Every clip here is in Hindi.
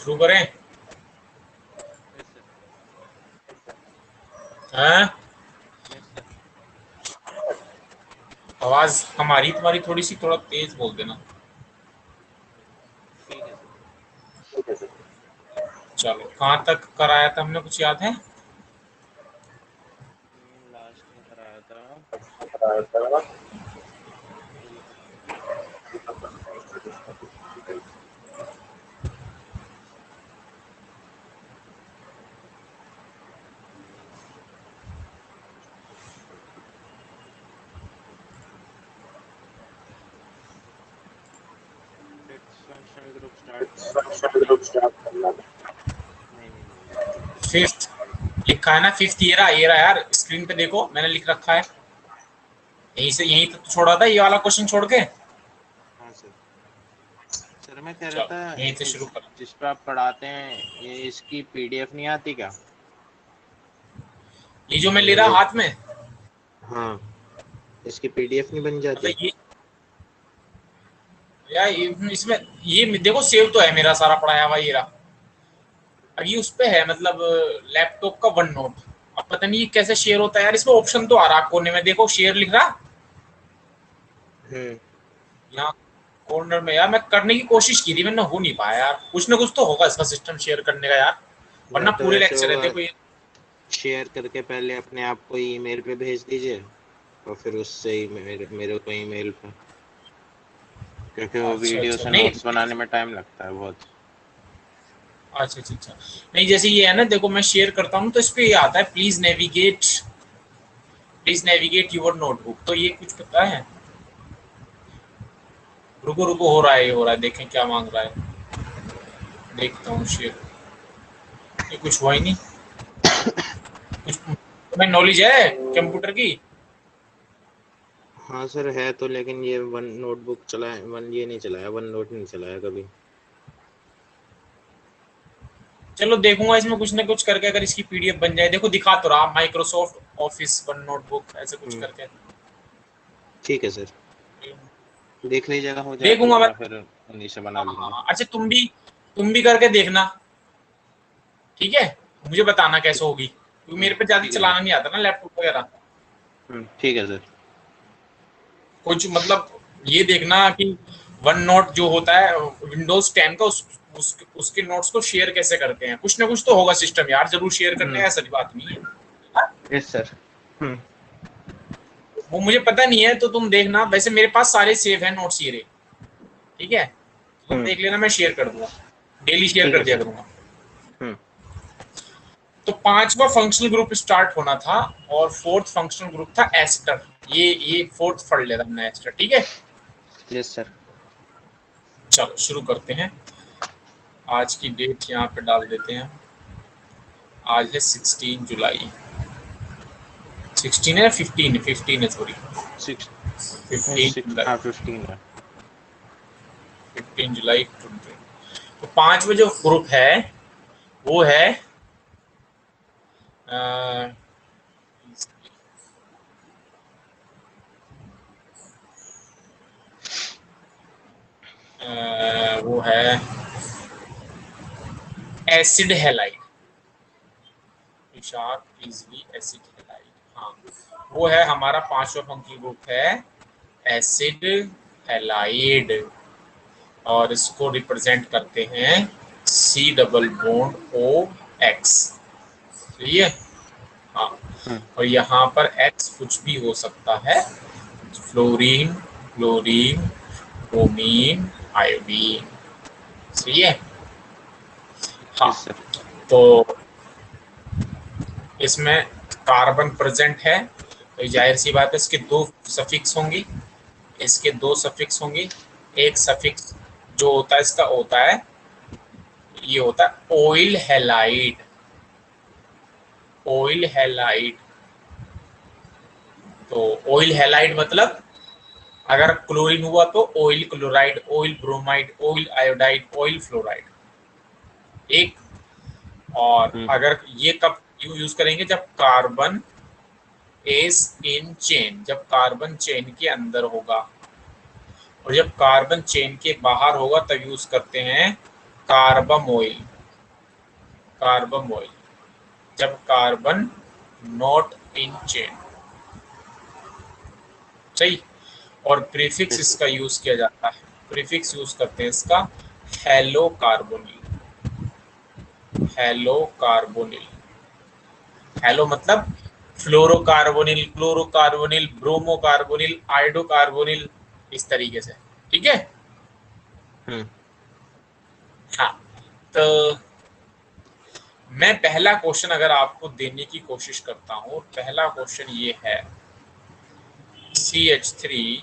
शुरू करें? हैं? आवाज हमारी तुम्हारी थोड़ी सी थोड़ा तेज बोल देना। ठीक है सर। चलो, कहाँ तक कराया था हमने, कुछ याद है? लास्ट में कराया था फंक्शनल ग्रुप स्टार्ट करना था। नहीं फिफ्थ लिखा है ना, फिफ्थ ये रहा यार, स्क्रीन पे देखो, मैंने लिख रखा है। यहीं तो छोड़ा था, ये वाला क्वेश्चन छोड़ के। हाँ सर मैं कह रहा चलो था यहीं से शुरू कर। जिस पर आप पढ़ाते हैं ये इसकी पीडीएफ नहीं आती क्या? ये जो मैं ले रहा हाथ में, हाँ, इसकी पीडीएफ नहीं बन जाती? मतलब ये यार इसमें ये देखो, सेव तो है मेरा सारा पढ़ाया हुआ ये रहा। अब ये उस पे है, मतलब लैपटॉप का वन नोट। अब पता नहीं ये कैसे शेयर होता है यार, इसमें ऑप्शन तो आ रहा कोने में, देखो शेयर लिख रहा यहाँ कॉर्नर में। यार मैं करने की कोशिश की थी, मैंने हो नहीं पाया यार। कुछ ना कुछ तो होगा इसका सिस्टम शेयर करने का यार, या वरना तो पूरे ऐसे लेक्चर है होगा, देखो ये। शेयर करके पहले अपने आप को ईमेल पे भेज दीजिए और फिर उससे ही मेरे को ईमेल पे, क्योंकि वो अच्छा वीडियो अच्छा, से नहीं नोट्स बनाने में टाइम लगता है बहुत। अच्छा अच्छा अच्छा, नहीं जैसे ये है ना, देखो मैं शेयर करता हूँ तो इस पे ये आता है, प्लीज नेविगेट यूर नोटबुक, तो ये कुछ पता है? रुको रुको, हो रहा है, ये हो रहा है, देखें क्या मांग रहा है। देखता हूँ शेयर, ये कुछ हुआ ही नहीं। कुछ तुम्हें नॉलेज है कंप्यूटर की? हाँ सर है तो, लेकिन ये वन नोटबुक चलाया, ये नहीं चलाया, वन नोट नहीं चलाया कभी। चलो देखूंगा इसमें कुछ ना कुछ करके, अगर इसकी पीडीएफ बन जाए। देखो दिखा तो रहा, माइक्रोसॉफ्ट ऑफिस वन नोटबुक ऐसे कुछ करके। ठीक है सर, देख लीजिएगा, हो जाए तो देखूंगा मैं। वरना फिर उन्हीं से बना हाँ लूंगा। हाँ, अच्छा तुम भी करके देखना, ठीक है? मुझे बताना कैसे होगी, क्योंकि मेरे पे ज्यादा ठीक है सर। चलाना नहीं आता ना लैपटॉप वगैरह। ठीक है सर। कुछ मतलब ये देखना कि वन नोट जो होता है विंडोज 10 का, उसके नोट्स को शेयर कैसे करते हैं। कुछ ना कुछ तो होगा सिस्टम यार, जरूर शेयर करने का, ऐसा बात नहीं है। Yes sir. वो मुझे पता नहीं है, तो तुम देखना। वैसे मेरे पास सारे सेव है नोट्स ये, ठीक है? तुम देख लेना, मैं शेयर कर दूंगा, डेली शेयर ठीक कर है दिया सर। करूंगा। तो पांचवा फंक्शनल ग्रुप स्टार्ट होना था, और फोर्थ फंक्शनल ग्रुप था एस्टर। ये फोर्थ पढ़ लेता हमने, एस्टर, ठीक है? Yes sir. चलो शुरू करते हैं। आज की डेट यहाँ पे डाल देते हैं। आज है 16 जुलाई। 16 है, 15 15 है, सॉरी, 15 जुलाई। हाँ 15 है। 15 जुलाई 20। तो पांचवा जो ग्रुप है वो है अ, वो है acid halide, easily acid halide. हाँ, वो है हमारा पांचवा फंक्शनल ग्रुप है एसिड हैलाइड, और इसको रिप्रेजेंट करते हैं C double bond O X. सही है? हाँ, और यहाँ पर एक्स कुछ भी हो सकता है, फ्लोरीन, क्लोरीन, ब्रोमीन, आयोडीन। सही है? हाँ, यस सर। तो इसमें कार्बन प्रेजेंट है, तो जाहिर सी बात है इसके दो सफिक्स होंगी, इसके दो सफिक्स होंगी। एक सफिक्स जो होता है इसका होता है, ये होता है ऑयल हैलाइड। ऑयल हैलाइड, तो ऑयल हैलाइड मतलब अगर क्लोरीन हुआ तो oil chloride, oil bromide, oil iodide, oil fluoride. एक, और अगर ये कब यूज करेंगे, जब कार्बन इज इन चेन, जब कार्बन चेन के अंदर होगा, और जब कार्बन चेन के बाहर होगा तब यूज करते हैं कार्बम ऑयल। कार्बोमोइल, जब कार्बन नॉट इन चेन, सही। और प्रीफिक्स Yes, sir. इसका यूज किया जाता है, प्रीफिक्स यूज करते हैं इसका hello carbonyl, hello carbonyl. Hello मतलब फ्लोरोकार्बोनिल, क्लोरोकार्बोनिल, ब्रोमोकार्बोनिल, आयोडोकार्बोनिल, इस तरीके से, ठीक है। हाँ, तो मैं पहला क्वेश्चन अगर आपको देने की कोशिश करता हूँ, पहला क्वेश्चन ये है CH3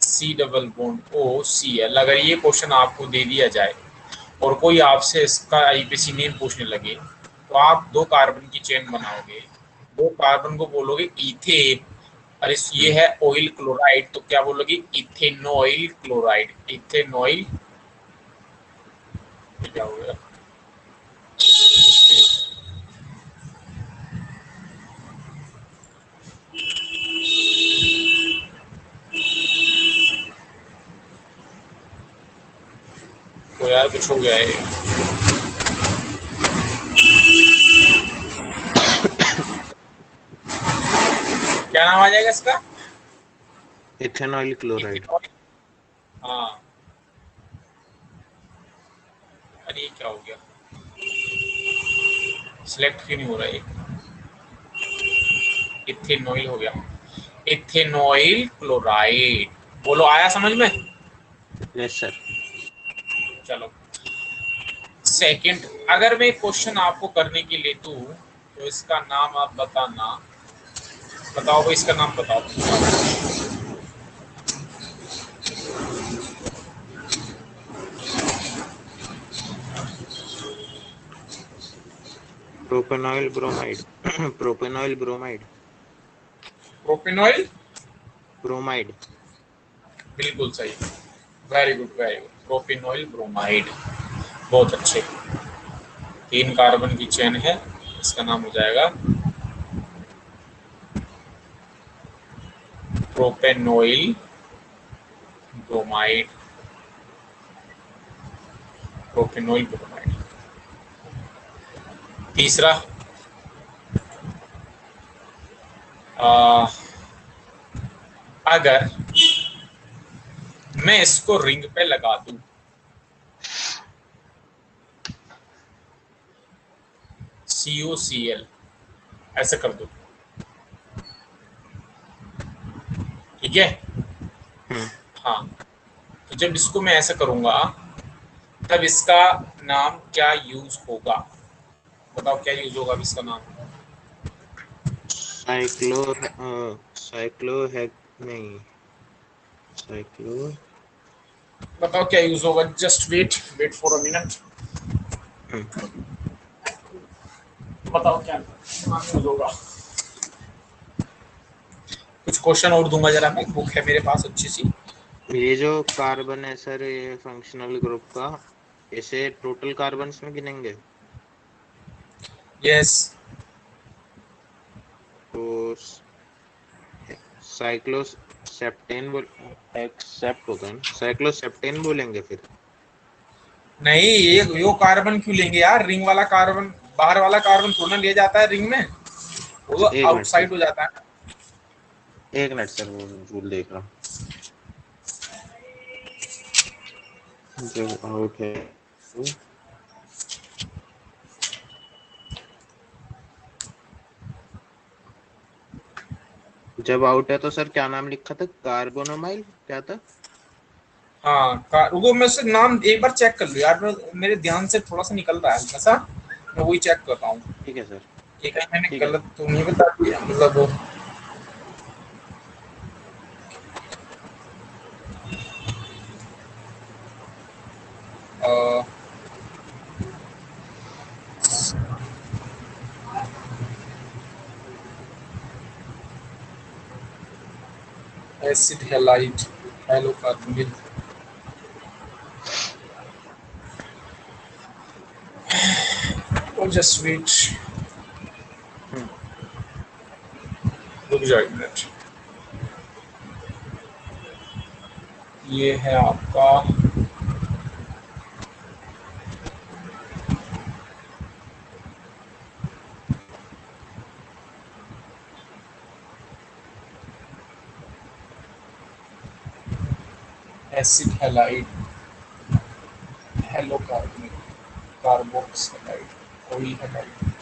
C double bond OCl, अगर ये क्वेश्चन आपको दे दिया जाए और कोई आपसे इसका IPC नेम पूछने लगे, तो आप 2 कार्बन की चेन बनाओगे, 2 कार्बन को बोलोगे इथेन, और ये है ऑयल क्लोराइड, तो क्या बोलोगे इथेनॉइल क्लोराइड, इथेनॉइल, क्या हो गया, तो यार कुछ हो गया है। क्या नाम आ जाएगा इसका? Ethanoyl chloride. हाँ, अरे ये क्या हो गया, सिलेक्ट क्यों नहीं हो रहा है? इथेनॉइल हो गया, इथेनॉइल क्लोराइड, बोलो आया समझ में? Yes sir. चलो सेकंड, अगर मैं क्वेश्चन आपको करने के लिए दूं, तो इसका नाम आप बताना, बताओ भाई इसका नाम बताओ। Propanoyl bromide. Propanoyl bromide. Propanoyl, bromide. बिल्कुल सही, very good very good, propanoyl bromide, बहुत अच्छे। 3 कार्बन की चेन है, इसका नाम हो जाएगा प्रोपेनॉइल ब्रोमाइड, प्रोपेनॉइल ब्रोमाइड। तीसरा, अगर मैं इसको रिंग पे लगा दूं, COCl ऐसे कर दूं, ठीक है। हाँ, तो जब इसको मैं ऐसा करूंगा, तब इसका नाम क्या यूज होगा, बताओ क्या यूज होगा इसका नाम? साइक्लो साइक्लो है नहीं, साइक्लो। बताओ क्या यूज होगा, just wait wait for a minute, बताओ क्या नाम यूज होगा। कुछ क्वेश्चन और दूंगा जरा, मैं बुक है मेरे पास अच्छी सी। ये जो कार्बन है सर, ये फंक्शनल ग्रुप का, इसे टोटल कार्बन्स में गिनेंगे? यस, तो साइक्लोसेप्टेन बोल, एक्सेप्ट होता है ना, साइक्लोसेप्टेन बोलेंगे फिर? नहीं, ये यो कार्बन क्यों लेंगे यार, रिंग वाला कार्बन, बाहर वाला कार्बन थोड़ा लिया जाता है रिंग में, वो तो अच्छा एक मिनट आउटसाइड सर, हो जाता है। एक मिनट सर, वो रूल देख रहा हूँ। जब आउट है तो जब आउट है तो सर क्या नाम लिखा था? कार्बोनोमाइल क्या था? हाँ, रुको मैं से नाम एक बार चेक कर लो यार, मेरे ध्यान से थोड़ा सा निकल रहा है हल्का सा, मैं वही चेक कर रहा हूँ ठीक है सर। कि कहीं मैंने ठीक है गलत सर। तो नहीं बता दिया, मतलब एसिड हैलाइड, हेलोकार्बोनिल, और जस्ट वेट, रुक जाओ एक मिनट। ये है आपका acid halide, halo carbonyl, carboxylide, acyl halide.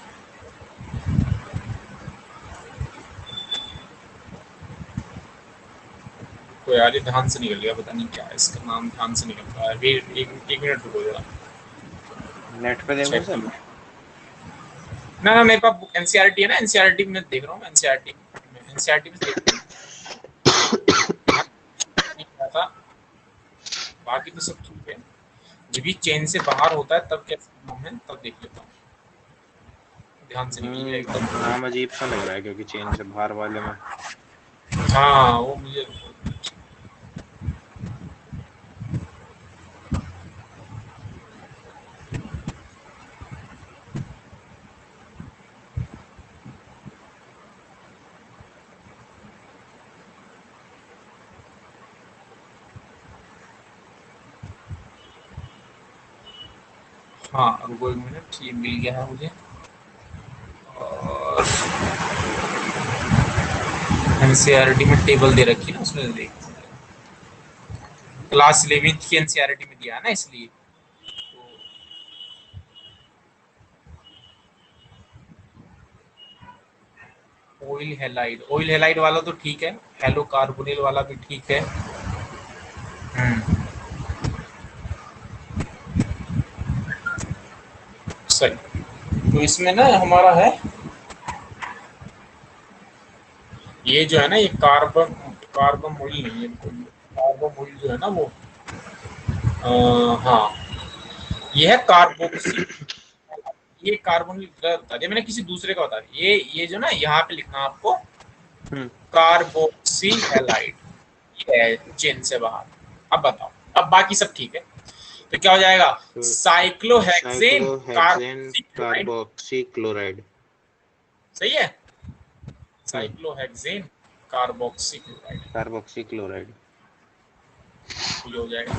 तो यार ये ध्यान से निकल गया, पता नहीं क्या है इसका नाम, ध्यान से निकल रहा है। अभी एक मिनट रुको जरा, नेट पे देखो चेक कर सर। लो। ना ना, मेरे पास एनसीईआरटी है ना, एनसीईआरटी में देख रहा हूँ, एनसीईआरटी में देख रहा हूँ। नहीं क्या था, बाकी तो सब ठीक है। जब भी चेन से बाहर होता है तब कैसे नाम है, तब देख लेता हूँ। ध्यान से निकल गया एकदम। नाम अजीब सा लग रहा है क्योंकि चेन से बाहर वाले में। हाँ वो मुझे, हाँ रुको एक मिनट, ये मिल गया है मुझे। और एनसीईआरटी में टेबल दे रखी है ना, उसमें देख, क्लास 11th की एनसीईआरटी में दिया है ना, इसलिए। ऑयल हेलाइड वाला तो ठीक है, हेलो कार्बोनिल वाला भी ठीक है। सही। तो इसमें ना हमारा है ये जो है ना, ये कार्बन कार्बोमोइल नहीं है, कार्बोमोइल जो है ना वो, हाँ ये है कार्बोक्सी। ये कार्बोनिल बता दिया मैंने, किसी दूसरे का बता दिया। ये जो ना यहाँ पे लिखना आपको, कार्बोक्सी हेलाइड, ये है चेन से बाहर। अब बताओ, अब बाकी सब ठीक है, तो क्या हो जाएगा, तो cyclohexane cyclohexane carboxy chloride. Carboxy chloride. सही है, cyclohexane carboxy chloride, carboxy chloride. ये हो जाएगा।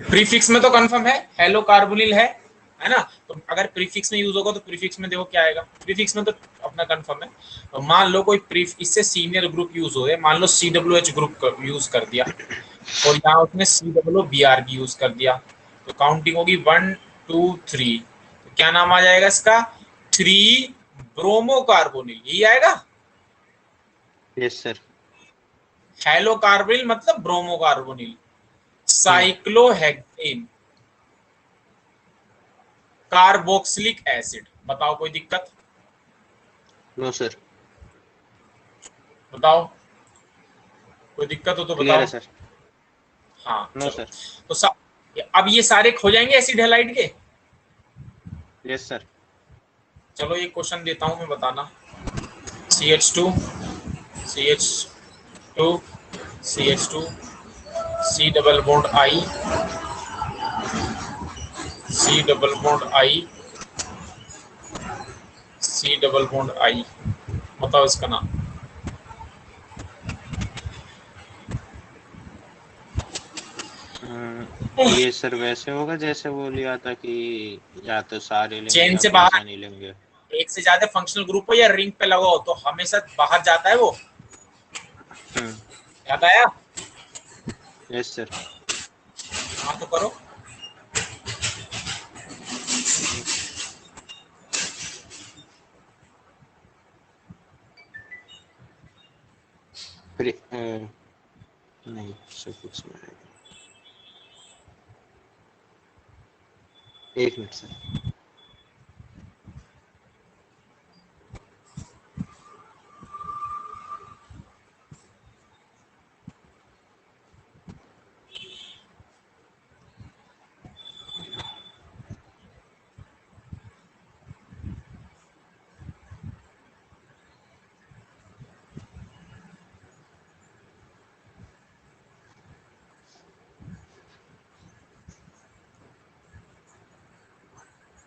प्रीफिक्स में तो कंफर्म है, हेलो कार्बोनिल है ना। तो अगर प्रीफिक्स में यूज होगा तो प्रीफिक्स में देखो क्या आएगा, प्रीफिक्स में तो अपना कंफर्म है। तो मान लो कोई प्रीफ इससे सीनियर ग्रुप यूज हो गए, मान लो COOH ग्रुप यूज कर दिया, और यहाँ उसने COOBr यूज कर दिया, तो काउंटिंग होगी 1 2 3। तो क्या नाम आ जाएगा इसका, 3 ब्रोमो कार्बोनिल, यही आएगा। Yes sir. हेलो कार्बोनिल मतलब bromo carbonyl, cyclohexane carboxylic acid. बताओ कोई दिक्कत, नो सर। बताओ कोई दिक्कत हो तो क्लियर है बताओ। सर। हाँ नो चलो, सर। तो अब ये सारे खो जाएंगे एसिड हैलाइड के। Yes sir. चलो ये क्वेश्चन देता हूं मैं, बताना। CH2 CH2 CH2 C double bond I, C double bond I, C double bond I। बताओ इसका नाम। ये सर वैसे होगा जैसे वो लिया था कि या तो सारे लेंगे चेन या से कोई सा बाहर नहीं लेंगे। एक से ज्यादा फंक्शनल ग्रुप हो या रिंग पे लगा हो तो हमेशा बाहर जाता है वो, हम्म। याद आया। Yes sir. हाँ तो करो। फिर नहीं सब कुछ में आएगा। एक मिनट सर।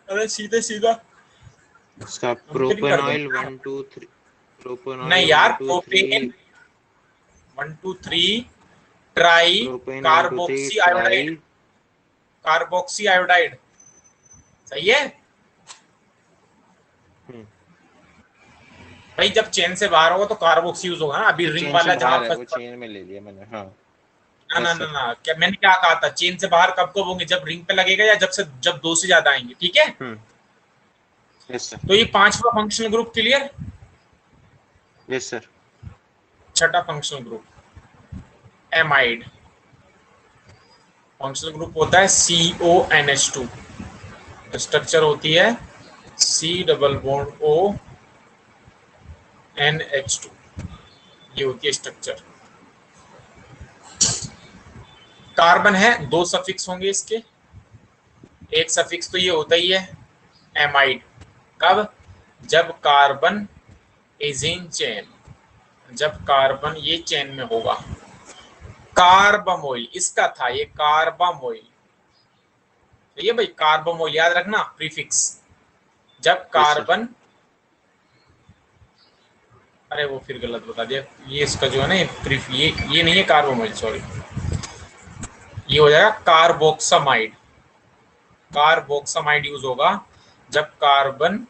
अरे सीधे सीधा इसका नमकीन कर प्रोपेनॉइल देंगे। 1 2 3। नहीं प्रोपेनॉइल यार, 1 2 3। Propane 1 2 3 try propane 1 2 3 carboxy try. Iodide, carboxy iodide. सही है हम्म। भाई, जब चेन से बाहर होगा तो कार्बोक्सी यूज होगा ना। अभी रिंग चेन से वाला जहां बाहर है वो फर्स्ट, चेन में ले लिया मैंने। हाँ। ना ना ना ना, क्या मैंने क्या कहा था, चेन से बाहर कब कब होंगे, जब रिंग पे लगेगा या जब दो से ज्यादा आएंगे, ठीक है। Yes sir. तो ये पांचवा functional group clear. Yes sir. छठा functional group amide. Functional group होता है CONH2। स्ट्रक्चर होती है C डबल बॉन्ड ONH2। ये होती है स्ट्रक्चर। कार्बन है, दो सफिक्स होंगे इसके। एक सफिक्स तो ये होता ही है एमाइड। कब? जब कार्बन इज इन चेन, जब कार्बन ये चेन में होगा। कार्बमोइल इसका था, ये कार्बमोइल। तो ये भाई कार्बमोइल याद रखना प्रीफिक्स। जब कार्बन, अरे वो फिर गलत बता दिया, ये इसका जो है ना ये नहीं है कार्बोमाइल, सॉरी। ये हो जाएगा कार्बोक्सामाइड। कार्बोक्सामाइड यूज होगा जब कार्बन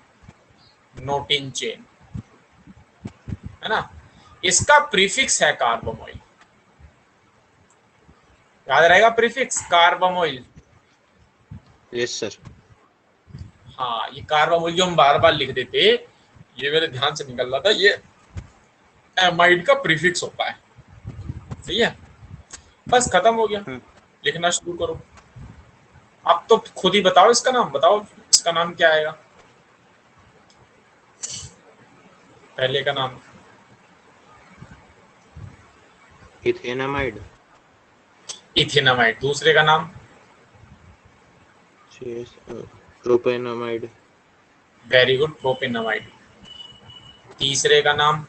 नॉट इन चेन, है ना। इसका प्रीफिक्स है कार्बोमोइल, याद रहेगा प्रीफिक्स कार्बोमोइल। Yes sir. हाँ, ये कार्बोमोइल जो हम बार बार लिख देते, ये मेरे ध्यान से निकल रहा था, ये एमाइड का प्रीफिक्स होता है। सही है, बस खत्म हो गया। लिखना शुरू करो। अब तो खुद ही बताओ, इसका नाम बताओ, इसका नाम क्या आएगा? पहले का नाम इथेनामाइड। इथेनामाइड। दूसरे का नाम? प्रोपेनामाइड। Very good, propanamide. तीसरे का नाम?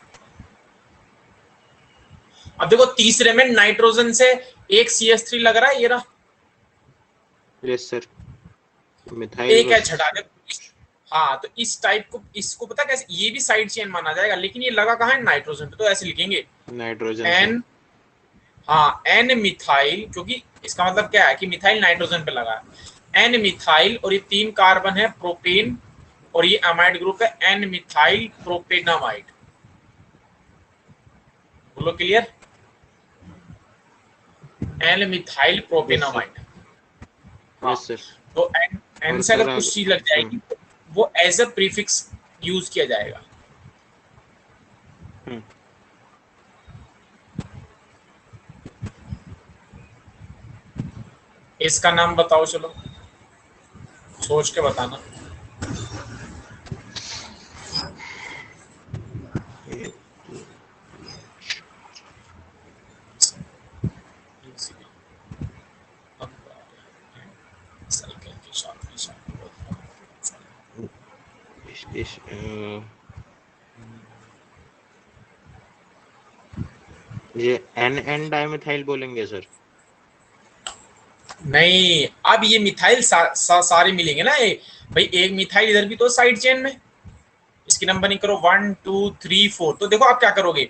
अब देखो तीसरे में नाइट्रोजन से एक CH3 लग रहा है, ये रहा। Yes sir. मिथाइल एक है छठा दे। हाँ, तो इस टाइप को, इसको पता कैसे, ये भी साइड चेन माना जाएगा, लेकिन ये लगा कहाँ है? नाइट्रोजन पे। तो ऐसे लिखेंगे नाइट्रोजन एन, हाँ एन मिथाइल, क्योंकि इसका मतलब क्या है कि मिथाइल नाइट्रोजन पे लगा है। एन मिथाइल, और ये 3 कार्बन है प्रोपेन, और ये अमाइड ग्रुप है एन मिथाइल प्रोपेनामाइड। बोलो clear? N methyl propanamide. Yes sir. तो एन से अगर कुछ चीज लग जाएगी तो वो एज अ प्रीफिक्स यूज किया जाएगा। इसका नाम बताओ, चलो सोच के बताना। ये एन डाइमिथाइल बोलेंगे सर? नहीं, अब ये मिथाइल सारे मिलेंगे ना। भाई एक मिथाइल इधर भी तो साइड चेन में। इसकी नंबरिंग करो 1 2 3 4। तो देखो आप क्या करोगे,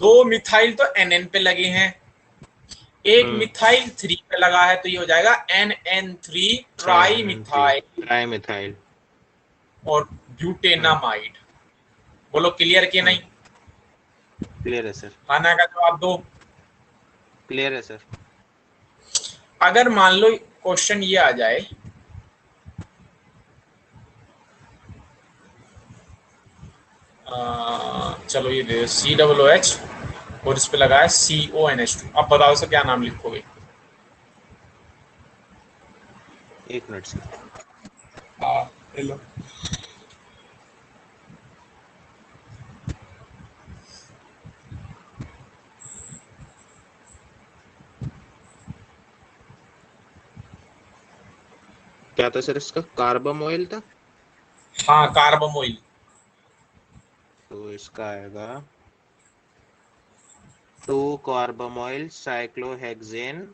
2 मिथाइल तो NN पे लगे हैं, एक मिथाइल 3 पे लगा है, तो ये हो जाएगा NN3 ट्राई मिथाइल और ब्यूटेनामाइड। बोलो क्लियर कि नहीं? क्लियर है सर। खाना का जवाब दो। क्लियर है सर। अगर मान लो क्वेश्चन ये आ जाए, चलो ये दे COOH और इस पे लगा है CONH2। अब बताओ सर क्या नाम लिखोगे? एक मिनट सर। हेलो, क्या था सर इसका? कार्बामोइल था। हाँ कार्बोमोइल। तो इसका आएगा 2 कार्बामोइल साइक्लोहेक्सेन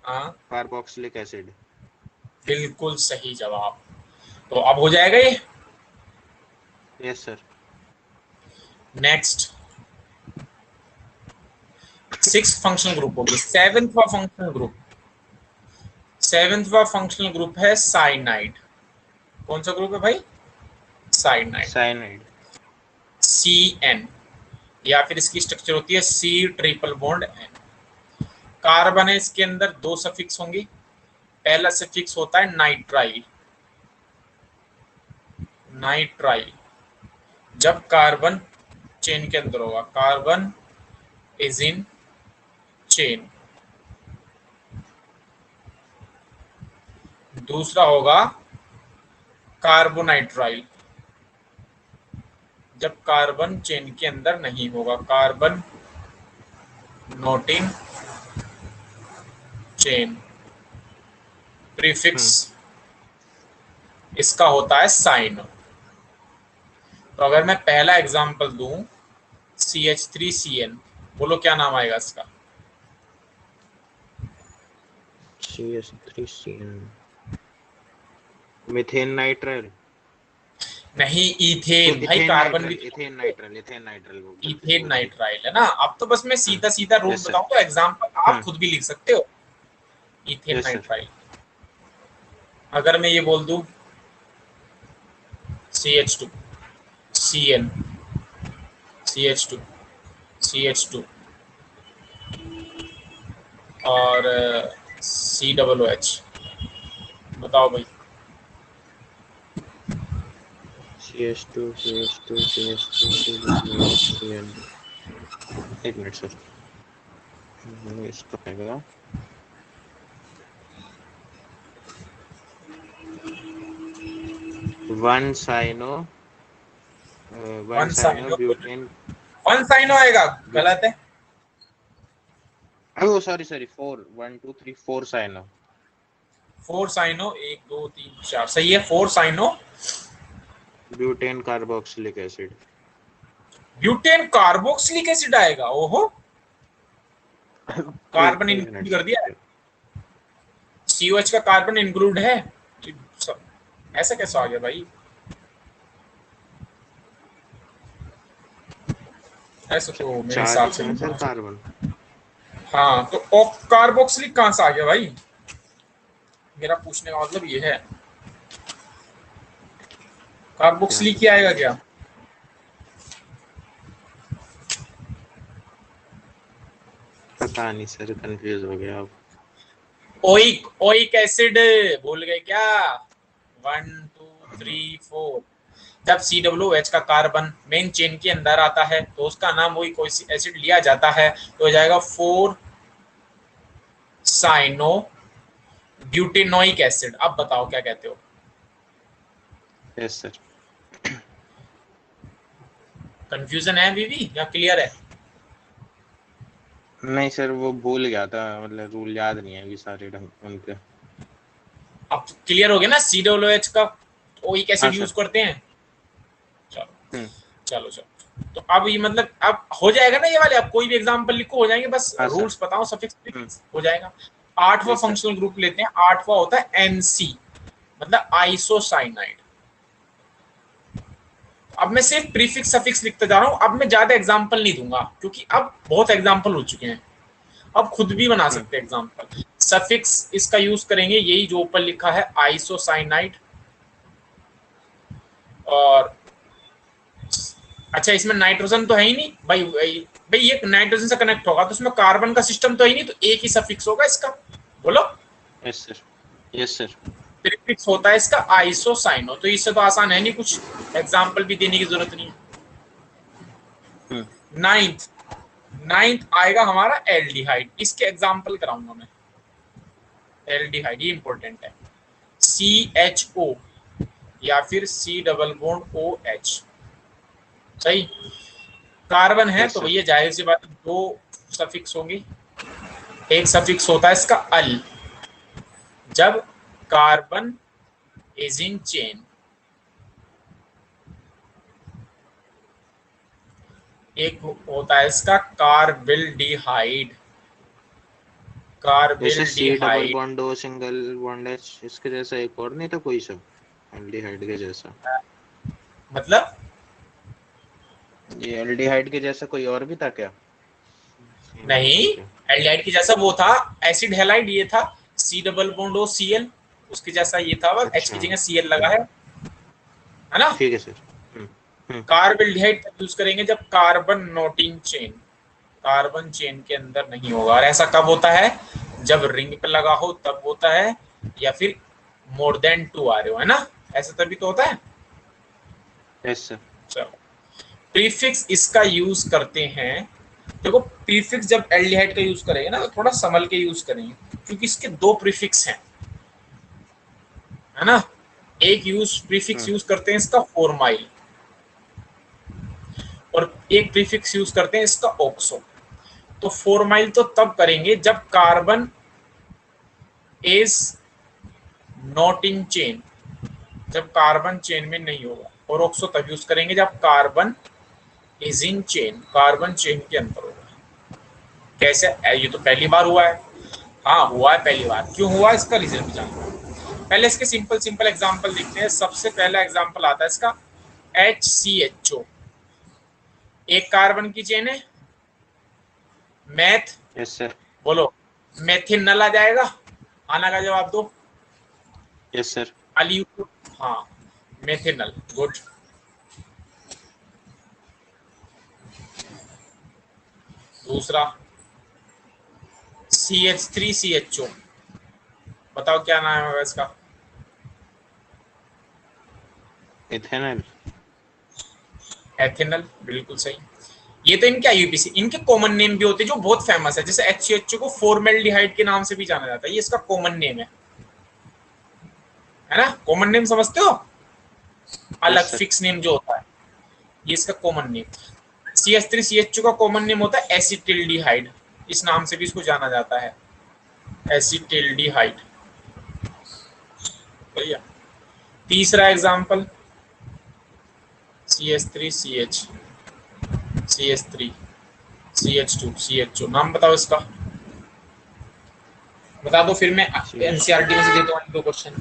हाँ कार्बोक्सिलिक एसिड। बिल्कुल सही जवाब। तो अब हो जाएगा ये। Yes sir. Next 6th functional group होगी। 7वां फंक्शनल ग्रुप, 7वां फंक्शनल ग्रुप है साइनाइड। कौन सा ग्रुप है भाई? साइनाइड। CN, या फिर इसकी स्ट्रक्चर होती है C triple bond N। Carbon है, इसके अंदर दो सफिक्स होंगे। पहला सफिक्स होता है नाइट्राइल। नाइट्राइल जब कार्बन चेन के अंदर होगा, कार्बन इज इन चेन। दूसरा होगा कार्बोनाइट्राइल, जब कार्बन चेन के अंदर नहीं होगा, carbon not in chain. Prefix इसका होता है साइनो। तो अगर मैं पहला एग्जांपल दूं CH3CN, बोलो क्या नाम आएगा इसका? CH3CN मीथेन नाइट्राइल नहीं, इथेन। भाई कार्बन भी इथेन नाइट्राइल इथेन नाइट्राइल है ना। अब तो बस मैं सीधा सीधा रूल बताऊं तो एग्जांपल आप खुद भी लिख सकते हो। Ethane nitrile. अगर मैं ये बोल दूं CH2 CN CH2 CH2 और COOH, बताओ भाई। CH2 CN। एक मिनट सर, इसका आएगा 1-साइनो ब्यूटेन। 1-साइनो आएगा, गलत है। ओह सॉरी 4 4-साइनो 1 2 3 4 सही है। 4-साइनो butane carboxylic acid. Butane carboxylic acid आएगा। ओहो, कार्बन इंक्लूड कर दिया है। COH का कार्बन इंक्लूड है। ऐसा कैसे आ गया भाई? ऐसा तो मेरे हिसाब से नहीं। कार्बन। हाँ, तो कार्बोक्सिलिक कहां से आ गया भाई? मेरा पूछने का मतलब ये है, कार्बोक्सिलिक क्या आएगा क्या? पता नहीं सर, कंफ्यूज हो गया अब। ओइक एसिड भूल गए क्या? 1 2 3 4। जब COOH का कार्बन मेन चेन के अंदर आता है तो उसका नाम ओइक एसिड लिया जाता है, तो हो जाएगा 4-साइनो ब्यूटेनोइक एसिड। अब बताओ क्या कहते हो? Yes sir. कंफ्यूजन है अभी भी या क्लियर है? नहीं सर, वो भूल गया था, मतलब रूल याद नहीं है अभी सारे ढंग उनके। अब क्लियर हो गया ना? COOH का ओइक एसिड यूज सर। करते हैं। चलो चलो चलो। तो अब ये मतलब अब हो जाएगा ना ये वाले। अब कोई भी एग्जांपल लिखो, हो जाएंगे। बस रूल्स बताओ, सफिक्स प्रीफिक्स हो जाएगा। 8वां फंक्शनल ग्रुप लेते हैं। 8वां होता है NC, मतलब आइसोसाइनाइड। अब मैं सिर्फ प्रीफिक्स सफिक्स लिखते जा रहा हूं। अब मैं ज्यादा एग्जांपल नहीं दूंगा क्योंकि अब बहुत एग्जांपल हो चुके हैं। अब खुद भी बना सकते हैं एग्जांपल। सफिक्स इसका यूज करेंगे, यही जो ऊपर लिखा है, आइसोसाइनाइड। और अच्छा, इसमें नाइट्रोजन तो है ही नहीं भाई। भाई ये नाइट्रोजन से कनेक्ट होगा तो इसमें कार्बन का सिस्टम तो है ही नहीं, तो एक ही सफिक्स होगा इसका। बोलो। Yes sir. Yes sir. Prefix होता है इसका आइसोसाइनो। तो इससे तो आसान है नहीं, कुछ एग्जांपल भी देने की जरूरत नहीं है। नाइन्थ आएगा हमारा एल्डिहाइड। इसके एग्जांपल कराऊंगा मैं। एल्डिहाइड ये इंपॉर्टेंट है। CHO या फिर C डबल बॉन्ड OH। सही। कार्बन है तो भैया जाहिर सी बात, दो सफिक्स होंगे। एक सफिक्स होता है इसका अल, जब कार्बन इज इन चेन। एक होता है इसका carbaldehyde. C double carbaldehyde bond O single bond H, इसके जैसा एक और नहीं था कोई सा एल्डिहाइड के जैसा? मतलब ये एल्डिहाइड के जैसा कोई और भी था क्या? नहीं, एल्डिहाइड की जैसा वो था एसिड हैलाइड, ये था C double bond O Cl। उसके जैसा ये था, बस H की जगह Cl लगा है ना? ठीक है सर। कार्बिल्डिहाइड यूज करेंगे जब carbon not in chain. Carbon chain के अंदर नहीं होगा। और ऐसा कब होता है? जब रिंग पे लगा हो तब होता है, या फिर मोर देन 2 आ रहे हो, है ना, ऐसा तभी तो होता है। Yes sir. चलो, प्रीफिक्स इसका यूज करते हैं। देखो प्रीफिक्स जब एल्डिहाइड का यूज करेंगे ना तो थोड़ा संभल के यूज करेंगे, क्योंकि इसके दो प्रीफिक्स हैं, है ना। एक प्रीफिक्स यूज करते हैं इसका फॉर्माइल, और एक प्रीफिक्स यूज करते हैं इसका ऑक्सो। तो फॉर्माइल तो तब करेंगे जब carbon is not in chain, जब कार्बन चेन में नहीं होगा, और ऑक्सो तब यूज करेंगे जब carbon is in chain, carbon chain के अंदर होगा। कैसे? ये तो पहली बार हुआ है। हाँ हुआ है पहली बार। क्यों हुआ इसका रीजन भी जानते हैं। पहले इसके सिंपल सिंपल एग्जांपल देखते हैं। सबसे पहला एग्जांपल आता है इसका HCHO, एक कार्बन की चेन है। Math, yes sir. बोलो मेथिनल आ जाएगा, आना का जवाब दो। Yes sir. अली, हाँ मेथिनल, गुड। दूसरा CH3CHO, बताओ क्या नाम है इसका? इथेनॉल। एथिनल, बिल्कुल सही। ये तो इनके IUPAC, इनके कॉमन नेम भी होते हैं जो बहुत फेमस है। जैसे HCHO को फॉर्मेल्डिहाइड के नाम से भी जाना जाता है, ये इसका कॉमन नेम है ना। कॉमन नेम समझते हो, यस अलग सर। फिक्स नेम जो होता है, ये इसका कॉमन नेम। CH3CHO का कॉमन नेम होता है एसिटिल्डिहाइड, इस नाम से भी इसको जाना जाता है, एसिटिल्डिहाइड। भैया तीसरा example CH3CH, CH3, CH2, CHO, नाम बताओ इसका, बता दो फिर मैं NCERT में से देता हूँ 2 क्वेश्चन।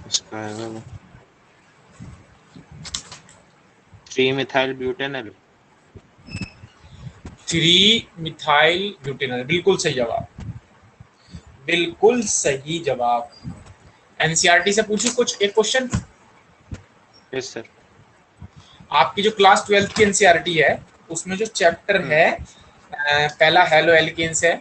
इसका 3-मिथाइल ब्यूटेनॉल। 3-मिथाइल ब्यूटेनॉल, बिल्कुल सही जवाब, बिल्कुल सही जवाब। NCERT से पूछू कुछ एक क्वेश्चन। Yes sir. बार आपकी जो क्लास 12 की NCERT है उसमें जो चैप्टर है, पहला हेलो एल्केन्स है,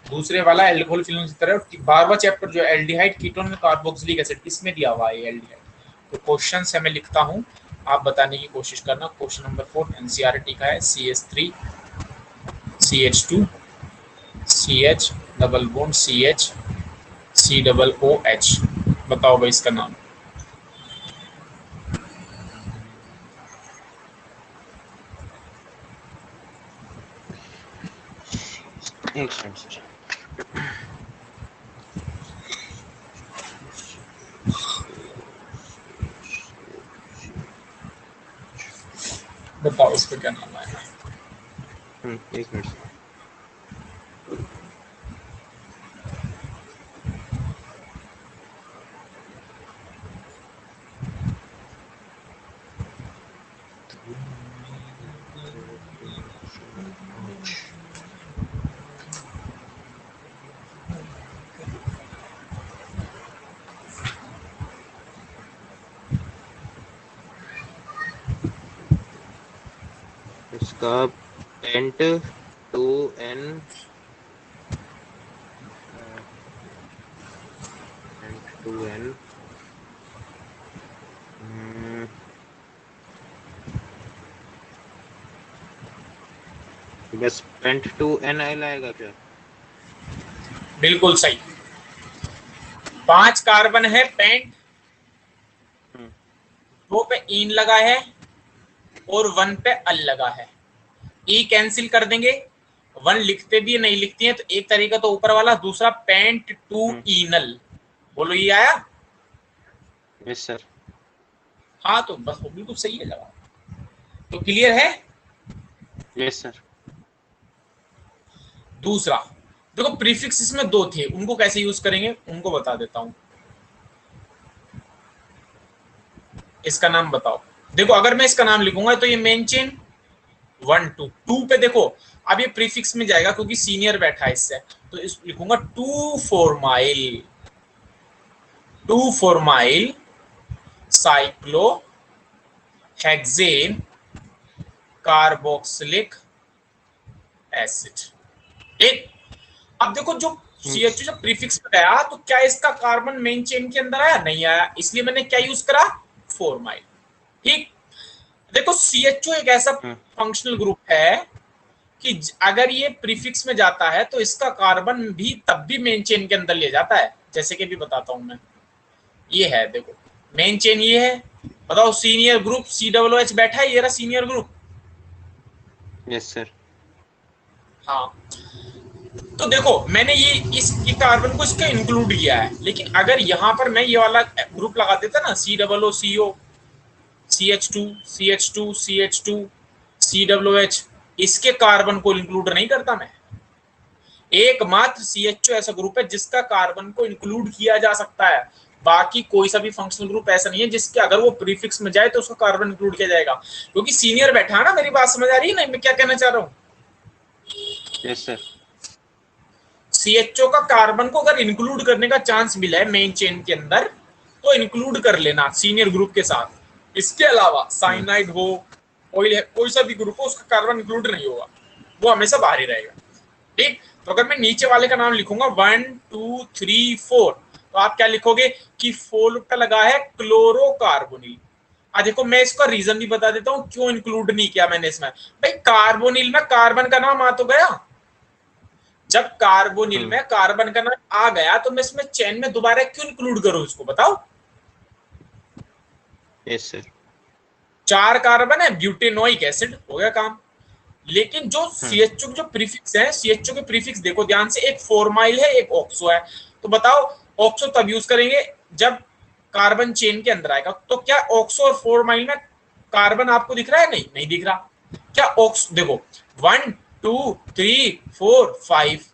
दूसरे वाला एल्कोहल फिनोल ईथर है, और 12वां चैप्टर जो एल्डिहाइड कीटोन में कार्बोक्सिलिक एसिड, इसमें दिया हुआ है एल्डिहाइड। तो क्वेश्चन है मैं लिखता हूँ, आप बताने की कोशिश करना। क्वेश्चन नंबर 4 NCERT का है, CH3 CH2 CH double bond CH COOH, बताओ भाई इसका नाम। एक सेकंड सर। बताओ इसका क्या नाम आएगा। एक मिनट सर। इसका पेंट 2N, पेंट 2N, बस पेंट 2NL आएगा क्या? बिल्कुल सही। 5 कार्बन है पेंट, 2 पे इन लगा है और 1 पे अल लगा है। ई कैंसिल कर देंगे, 1 लिखते भी नहीं लिखती है, तो एक तरीका तो ऊपर वाला, दूसरा पेंट 2 इनल, बोलो ये आया। Yes sir. हाँ तो बस वो बिल्कुल सही है जवाब। तो क्लियर है। Yes sir. दूसरा देखो, प्रीफिक्स इसमें 2 थे, उनको कैसे यूज करेंगे उनको बता देता हूं। इसका नाम बताओ। देखो अगर मैं इसका नाम लिखूंगा तो ये मेन चेन 1 2 2 पे देखो, अब ये प्रीफिक्स में जाएगा क्योंकि सीनियर बैठा है इससे, तो इस लिखूंगा 2 formyl cyclo hexane carboxylic acid. ठीक, अब देखो जो CH2 जब प्रीफिक्स में गया तो क्या इसका कार्बन मेन चेन के अंदर आया? नहीं आया, इसलिए मैंने क्या यूज करा? फॉर्माइल। ठीक, देखो CH2 एक ऐसा फंक्शनल ग्रुप है कि अगर ये प्रीफिक्स में जाता है तो इसका कार्बन भी तब भी मेन चेन के अंदर ले जाता है। जैसे कि भी बताता हूं मैं, ये है देखो मेन चेन, ये है, बताओ सीनियर ग्रुप COOH बैठा है, ये रहा सीनियर ग्रुप। Yes sir. हाँ, तो देखो मैंने ये इस कार्बन को इसका इंक्लूड किया है, लेकिन अगर यहां पर मैं ये वाला ग्रुप लगा देता ना COO CH2 CH2 CH2 COOH, इसके कार्बन को इंक्लूड नहीं करता मैं। एकमात्र CH2 ऐसा ग्रुप है जिसका कार्बन को इंक्लूड किया जा सकता है, बाकी कोई सा भी फंक्शनल ग्रुप ऐसा नहीं है जिसके अगर वो प्रीफिक्स में जाए तो उसका कार्बन इंक्लूड किया जाएगा, क्योंकि सीनियर बैठा है ना। मेरी बात समझ आ रही है ना मैं क्या कहना चाह रहा हूँ? Yes sir. CHO का कार्बन को अगर इंक्लूड करने का चांस मिला है मेन चेन के अंदर तो इंक्लूड कर लेना सीनियर ग्रुप के साथ। इसके अलावा साइनाइड हो, ऑयल है, कोई सा भी ग्रुप हो, उसका कार्बन इंक्लूड नहीं होगा, वो हमेशा बाहर ही रहेगा। ठीक, तो अगर मैं नीचे वाले का नाम लिखूंगा 1 2 3 4, तो आप क्या लिखोगे कि 4 पे लगा है क्लोरोकार्बोनिल। देखो मैं इसका रीजन भी बता देता हूं क्यों इंक्लूड नहीं किया मैंने इसमें। भाई कार्बोनिल में कार्बन का नाम आ तो गया, जब कार्बोनिल में कार्बन का नाम आ गया तो मैं इसमें चेन में दोबारा क्यों इंक्लूड करूं इसको, बताओ? Yes sir. 4 कार्बन है, ब्यूटेनोइक एसिड, हो गया काम। लेकिन जो CH2 जो प्रीफिक्स है, CH2 के प्रीफिक्स देखो ध्यान से, एक फॉर्माइल है एक ऑक्सो है। तो बताओ ऑक्सो तब यूज करेंगे जब कार्बन चेन के अंदर आएगा। तो क्या ऑक्सो और फॉर्माइल में कार्बन आपको दिख रहा है? नहीं, नहीं दिख रहा। क्या ऑक्स देखो 1 2 3 4 5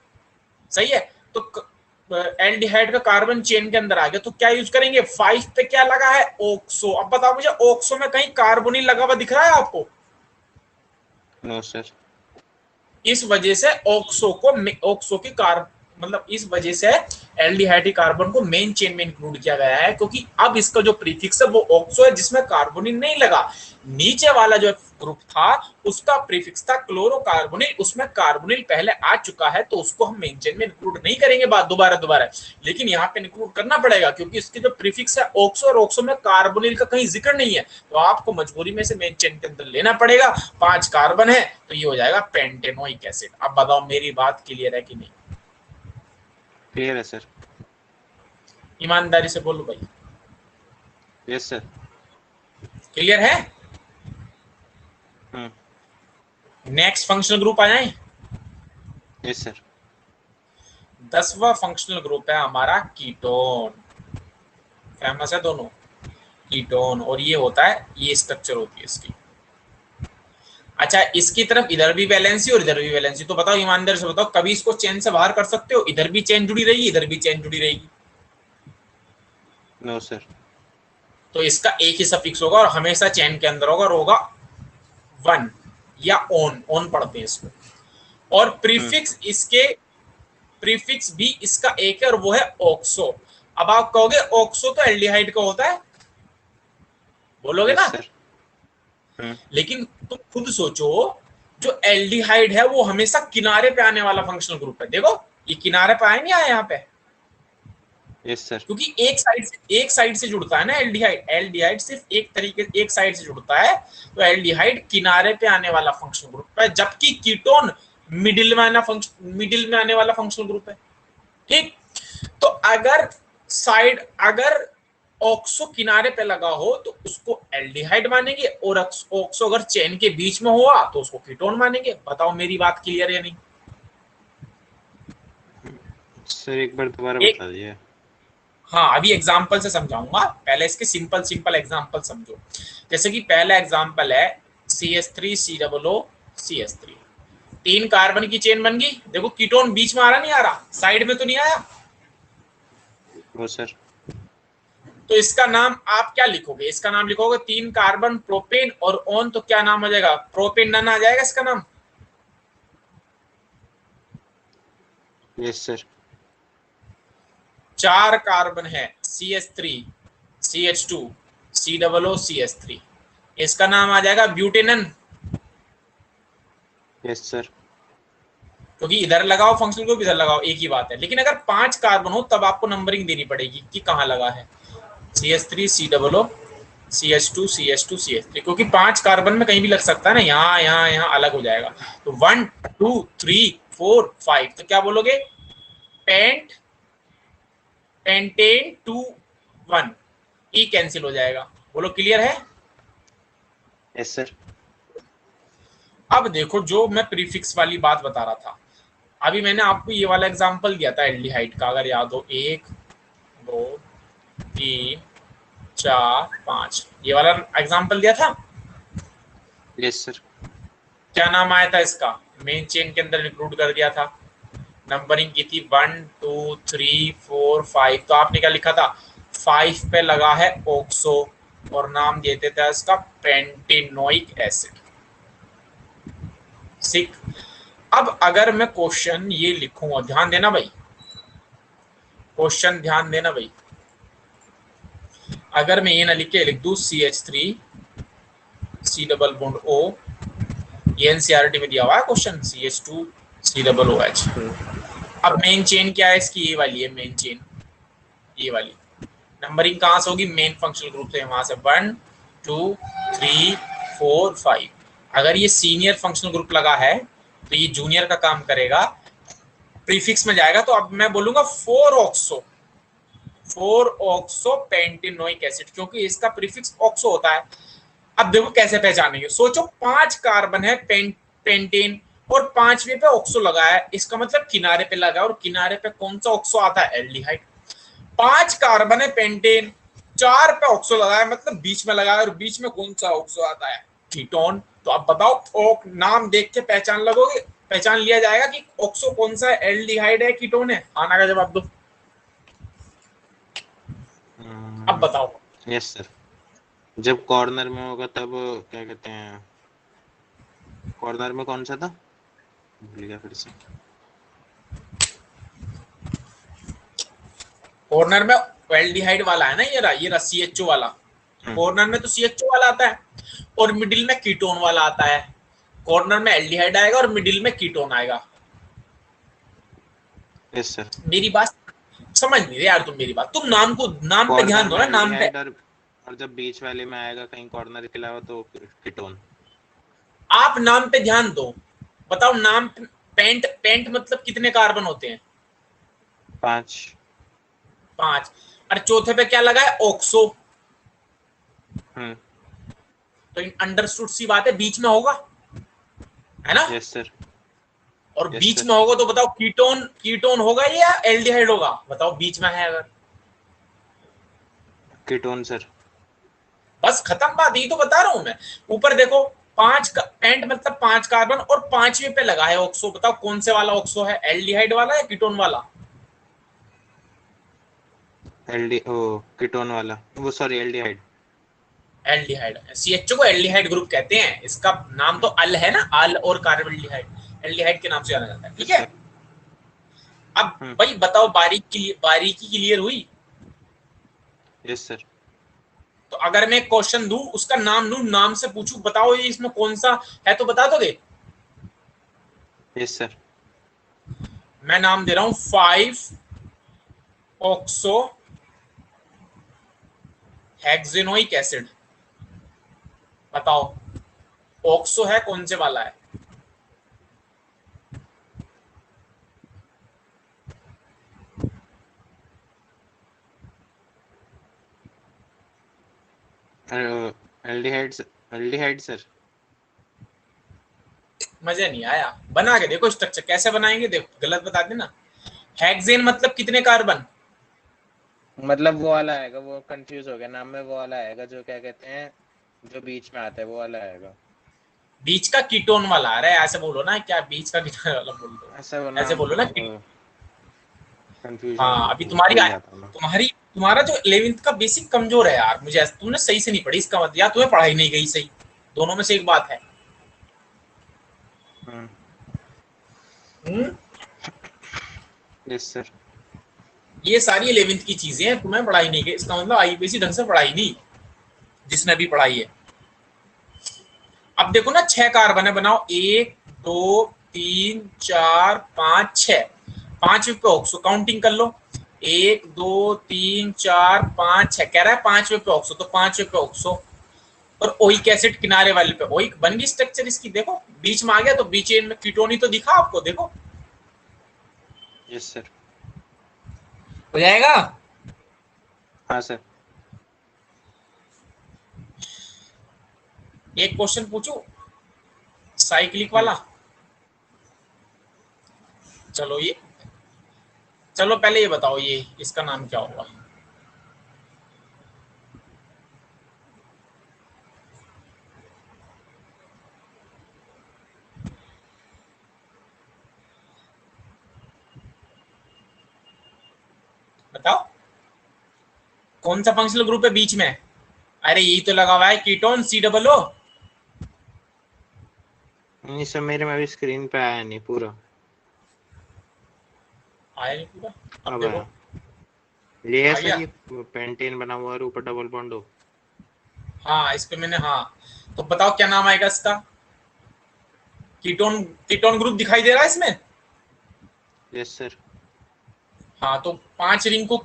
सही है, तो एल्डिहाइड का कार्बन चेन के अंदर आ गया तो क्या यूज करेंगे? 5 पे क्या लगा है? ऑक्सो। अब बताओ मुझे ऑक्सो में कहीं कार्बोनिल लगा हुआ दिख रहा है आपको? No sir. इस वजह से ऑक्सो की कार मतलब इस वजह से एल्डिहाइड कार्बन को मेन चेन में इंक्लूड किया गया है, क्योंकि अब इसका जो प्रीफिक्स है वो ऑक्सो है जिसमें कार्बोनिल नहीं लगा। नीचे वाला जो ग्रुप था उसका प्रीफिक्स था क्लोरोकार्बोनिल, उसमें कार्बोनिल पहले आ चुका है तो उसको हम मेन चेन में इंक्लूड नहीं करेंगे बात दोबारा, लेकिन यहाँ पे इंक्लूड करना पड़ेगा क्योंकि इसके जो प्रीफिक्स है ऑक्सो और ऑक्सो में कार्बोनिल का कहीं जिक्र नहीं है, तो आपको मजबूरी में से मेन चेन के अंदर लेना पड़ेगा। 5 कार्बन है तो ये हो जाएगा पेंटेनोइक एसिड। अब बताओ मेरी बात क्लियर है कि नहीं? क्लियर है सर। ईमानदारी से बोलो भाई। Yes sir. क्लियर है? नेक्स्ट फंक्शनल ग्रुप आ जाए। Yes sir. 10वां फंक्शनल ग्रुप है हमारा कीटोन। फेमस है दोनों, कीटोन, और ये होता है, ये स्ट्रक्चर होती है इसकी। अच्छा, इसकी तरफ इधर भी वैलेंसी और इधर भी वैलेंसी, तो बताओ ईमानदारी से बताओ कभी इसको चेन से बाहर कर सकते हो? इधर भी चेन जुड़ी रहेगी, इधर भी चेन जुड़ी रहेगी। No sir. तो इसका एक ही सफिक्स होगा और हमेशा चेन के अंदर होगा और होगा 1 या ऑन पढ़ते हैं इसको। और प्रीफिक्स इसके प्रीफिक्स भी इसका एक है और वो है ऑक्सो। अब आप कहोगे ऑक्सो तो एल्डिहाइड का होता है, बोलोगे ना? लेकिन तुम खुद सोचो, जो एल्डिहाइड है वो हमेशा किनारे पे आने वाला फंक्शनल ग्रुप है। देखो ये किनारे पे आए नहीं आया यहाँ पे? Yes sir. क्योंकि एक साइड से जुड़ता है ना एल्डिहाइड सिर्फ एक साइड से जुड़ता है, तो एल्डिहाइड किनारे पे आने वाला फंक्शनल ग्रुप है, जबकि कीटोन मिडिल में आने वाला फंक्शनल ग्रुप है। ठीक, तो अगर ऑक्सो किनारे पे लगा हो तो उसको एल्डिहाइड मानेंगे, और ऑक्सो अगर चेन के बीच में हुआ तो उसको कीटोन मानेंगे। बताओ मेरी बात क्लियर है या नहीं? सर एक बार दोबारा बता दीजिए। हाँ, अभी एग्जाम्पल से समझाऊंगा, पहले इसके सिंपल एग्जाम्पल समझो। जैसे कि पहला एग्जाम्पल है CH3 COO CH3, 3 कार्बन की चेन बन गई। देखो कीटोन बीच में आ रहा नहीं आ रहा, साइड में तो नहीं आया। वो सर। तो इसका नाम आप क्या लिखोगे? इसका नाम लिखोगे 3 कार्बन प्रोपेन और ऑन, तो क्या नाम आ जाएगा? प्रोपेनन आ जाएगा इसका नाम। Yes sir. 4 कार्बन है CH3 CH2 COO CH3, इसका नाम आ जाएगा ब्यूटेनन। Yes sir. क्योंकि इधर लगाओ फंक्शनल ग्रुप, इधर लगाओ, एक ही बात है। लेकिन अगर 5 कार्बन हो तब आपको नंबरिंग देनी पड़ेगी कि कहाँ लगा है। CH3 COO CH2 CH2 CH3, क्योंकि 5 कार्बन में कहीं भी लग सकता है ना, यहाँ यहाँ यहाँ अलग हो जाएगा। तो 1 2 3 4 5, तो क्या बोलोगे? पेंट पेंटेन 2 1, ई कैंसिल हो जाएगा। बोलो क्लियर है? Yes sir. अब देखो, जो मैं प्रीफिक्स वाली बात बता रहा था, अभी मैंने आपको ये वाला एग्जांपल दिया था एल्डिहाइड का, अगर याद हो, 1 2 3 4 5, ये वाला एग्जांपल दिया था। Yes sir. क्या नाम आया था इसका? मेन चेन के अंदर इंक्लूड कर दिया था। नंबरिंग की थी 1 2 3 4 5, तो आपने क्या लिखा था? 5 पे लगा है ऑक्सो, और नाम देते थे इसका पेंटेनोइक एसिड। सिक। अब अगर मैं क्वेश्चन ये लिखूं, और ध्यान देना भाई, क्वेश्चन ध्यान देना भाई, अगर मैं ये ना लिख के लिख दूं CH3 C double bond O, ये एनसीईआरटी में दिया हुआ है क्वेश्चन, CH2 COOH। अब मेन चेन क्या है इसकी? ये वाली है मेन चेन, ये वाली। नंबरिंग कहाँ से होगी? मेन फंक्शनल ग्रुप से, वहां से 1 2 3 4 5। अगर ये सीनियर फंक्शनल ग्रुप लगा है तो ये जूनियर का काम करेगा, प्रीफिक्स में जाएगा। तो अब मैं बोलूंगा 4 ऑक्सो पेंटेनोइक एसिड, क्योंकि इसका प्रीफिक्स ऑक्सो होता है। अब देखो कैसे पहचानेंगे, सोचो 5 कार्बन है पेंटेन, और 5वें पे ऑक्सो लगा है, इसका मतलब किनारे पे लगा है, और किनारे पे कौन सा ऑक्सो आता है? एल्डिहाइड। 5 कार्बन है पेंटेन, 4 पे ऑक्सो लगा है, मतलब बीच में लगा है, और बीच में कौन सा ऑक्सो आता है? कीटोन। तो अब बताओ, नाम देख के पहचान लगोगे, पहचान लिया जाएगा कि ऑक्सो कौन सा है, एल्डिहाइड है कीटोन है? आना का जवाब दो। अब बताओ। Yes sir. जब कॉर्नर में होगा तब क्या कहते हैं, कॉर्नर में कौन सा था, भूल गया फिर से। कॉर्नर में एल्डिहाइड वाला है ना, ये रहा CHO वाला। कॉर्नर में तो CHO वाला आता है, और मिडिल में कीटोन वाला आता है। कॉर्नर में एल्डिहाइड आएगा और मिडिल में कीटोन आएगा। Yes sir. मेरी बात समझ नहीं रहे यार तुम, मेरी बात, तुम नाम पे ध्यान कॉर्नर दो में ना, नाम पे। एल्डिहाइड, और जब बीच वाले में आएगा कहीं कॉर्नर के अलावा तो कीटोन। आप नाम पे ध्यान दो, बताओ नाम। पेंट मतलब कितने कार्बन होते हैं? 5। 5। और चौथे पे क्या लगा है? ऑक्सो। तो अंडरस्टूड सी बात है, बीच में होगा, है ना? Yes sir. और बीच में होगा तो बताओ कीटोन होगा या एल्डिहाइड होगा? बताओ, बीच में है अगर। Ketone sir. बस खत्म बात, यही तो बता रहा हूं मैं। ऊपर देखो, 5 का पेंट मतलब 5 कार्बन, और 5वें पे लगा है ऑक्सो। बताओ कौन से वाला ऑक्सो है, एल्डिहाइड वाला या कीटोन वाला? कीटोन वाला, वो सॉरी एल्डिहाइड। एल्डिहाइड। CHO को एल्डिहाइड ग्रुप कहते हैं, इसका नाम तो अल है ना, अल और कार्बोल्डिहाइड, एल्डिहाइड के नाम से जाना जाता है। ठीक है। अब भाई बताओ, बारीकी क्लियर हुई? Yes sir. तो अगर मैं क्वेश्चन दूं, उसका नाम लूं, नाम से पूछूं, बताओ ये इसमें कौन सा है, तो बता दोगे? Yes sir. मैं नाम दे रहा हूं 5 ऑक्सो हेक्सेनोइक एसिड। बताओ ऑक्सो है कौन से वाला है? Aldehyde sir. मजा नहीं आया, बना के देखो स्ट्रक्चर कैसे बनाएंगे, देखो गलत बता देना। हेक्सेन मतलब कितने कार्बन? मतलब वो वाला आएगा, वो कंफ्यूज हो गया, नाम में वो वाला आएगा जो क्या कहते हैं, जो बीच में आता है वो वाला आएगा। बीच का कीटोन वाला आ रहा है, ऐसे बोलो ना, क्या बीच का कीटोन वाला बोल दो, ऐसे बोलो ना। कंफ्यूजन हाँ, अभी तुम्हारा जो 11th का बेसिक कमजोर है यार, मुझे तुमने सही से नहीं पढ़ी, इसका मतलब, या तुम्हें पढ़ाई नहीं गई सही, दोनों में से एक बात है। Yes sir. ये सारी 11th की चीजें हैं, तुम्हें पढ़ाई नहीं गई, इसका मतलब आईपीएससी ढंग से पढ़ाई नहीं, जिसने भी पढ़ाई है। अब देखो ना, 6 कार्बन है, बनाओ 1 दो, तीन, चार, पाँच, छह, पांचवें पे ऑक्सो काउंटिंग कर लो। एक, दो, तीन, चार, पाँच, छह, कह रहा है पांचवें पे ऑक्सो, तो पांचवें पे ऑक्सो और ओइक एसिड किनारे वाले पे। ओइक बन गई स्ट्रक्चर इसकी, देखो बीच में आ गया, तो बीच चेन में कीटोन ही तो दिखा आपको, देखो यस सर। हो जाएगा। हाँ सर। एक क्वेश्चन पूछू साइक्लिक वाला। चलो ये, चलो पहले ये बताओ, ये इसका नाम क्या होगा? बताओ कौन सा फंक्शनल ग्रुप है बीच में? अरे यही तो लगा हुआ है, कीटोन, सी डबल ओ। नहीं सर, मेरे में अभी स्क्रीन पे आया नहीं पूरा। आया नहीं पूरा, अब अब देखो आया। ये है आ सर, गया। ये पेंटेन बना हुआ है और ऊपर डबल बॉन्ड हो। हाँ इस पे मैंने, हाँ तो बताओ क्या नाम आएगा इसका? कीटोन, कीटोन ग्रुप दिखाई दे रहा है इसमें? Yes sir. हाँ तो पांच रिंग को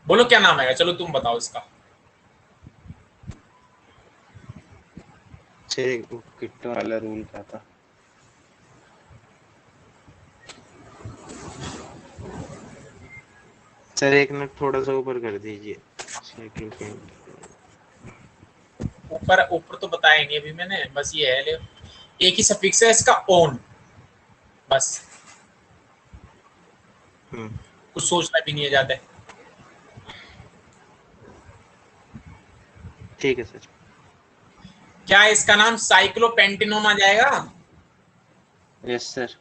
बोलो क्या नाम आएगा, चलो तुम बताओ इसका। सर किट्टो वाला रूल क्या था? सर एक मिनट थोड़ा सा ऊपर कर दीजिए। Cyclo pent. ऊपर ऊपर तो बताया नहीं अभी मैंने, बस ये है ले, एक ही सफिक्स है इसका, ओन, बस। हम्म। कुछ सोचना भी नहीं है ज्यादा। ठीक है सर। क्या इसका नाम साइक्लोपेंटेनोन आ जाएगा? Yes sir.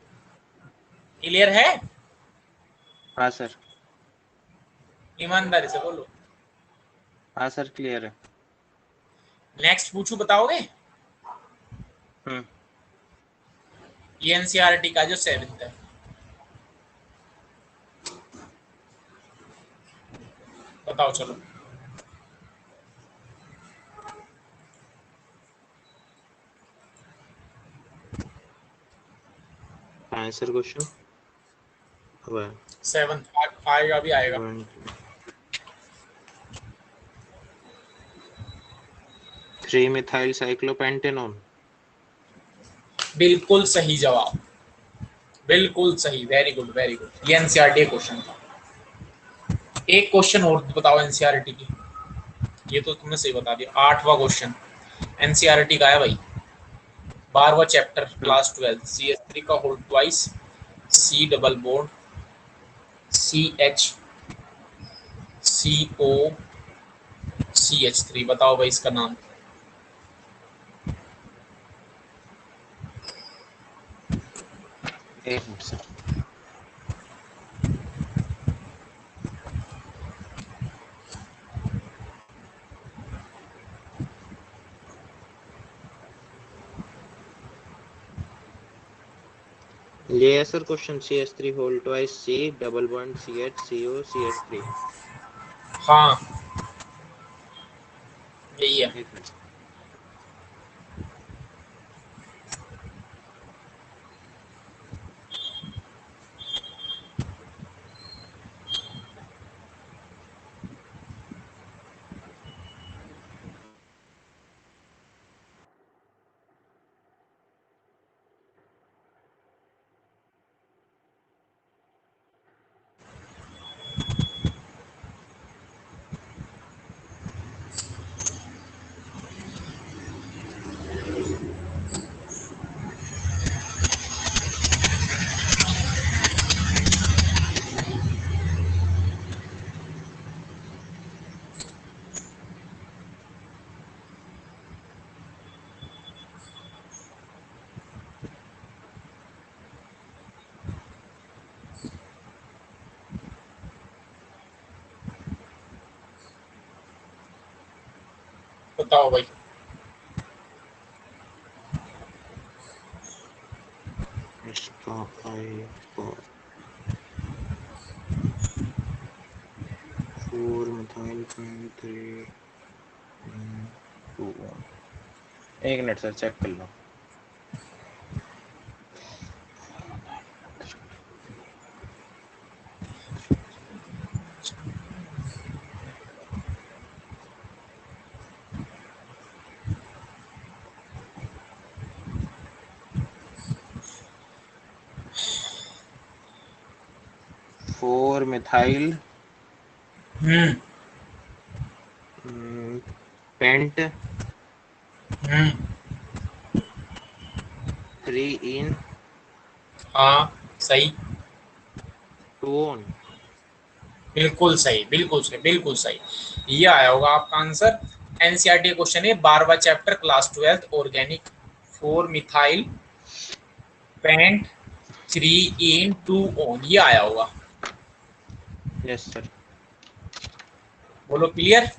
क्लियर है? हाँ सर। ईमानदारी से बोलो। हाँ सर, क्लियर है। नेक्स्ट पूछू, बताओगे? हम्म। ये एनसीईआरटी का जो सेवेंथ है, बताओ चलो। आंसर क्वेश्चन अब आया। सेवंथ आएगा, भी आएगा। 3 मिथाइल साइक्लोपेंटेनोन। बिल्कुल सही जवाब, बिल्कुल सही, वेरी गुड वेरी गुड। ये एनसीईआरटी क्वेश्चन था। एक क्वेश्चन और बताओ एनसीईआरटी की। ये तो तुमने सही बता दिया, आठवां क्वेश्चन एनसीईआरटी का है भाई। 12वां चैप्टर, हम्म। क्लास 12, CH3 का whole twice, C double bond, CH, CO, CH3, बताओ भाई इसका नाम। एक मिनट सर। ये है sir question, CH3 whole twice, C double bond, CH, CO, CH3। हाँ यही है। एक मिनट। बताओ भाई। इसका आएगा 4 मिथाइल 3 2 1। एक मिनट सर, चेक कर लो। 4 मिथाइल पेंट 3 इन हाँ सही, टोन। बिल्कुल सही, बिल्कुल सही, बिल्कुल सही, ये आया होगा आपका आंसर। एनसीईआरटी क्वेश्चन है, 12वां chapter class 12 organic, 4 methyl pent 3 en 2 one, ये आया होगा। Yes sir. बोलो क्लियर।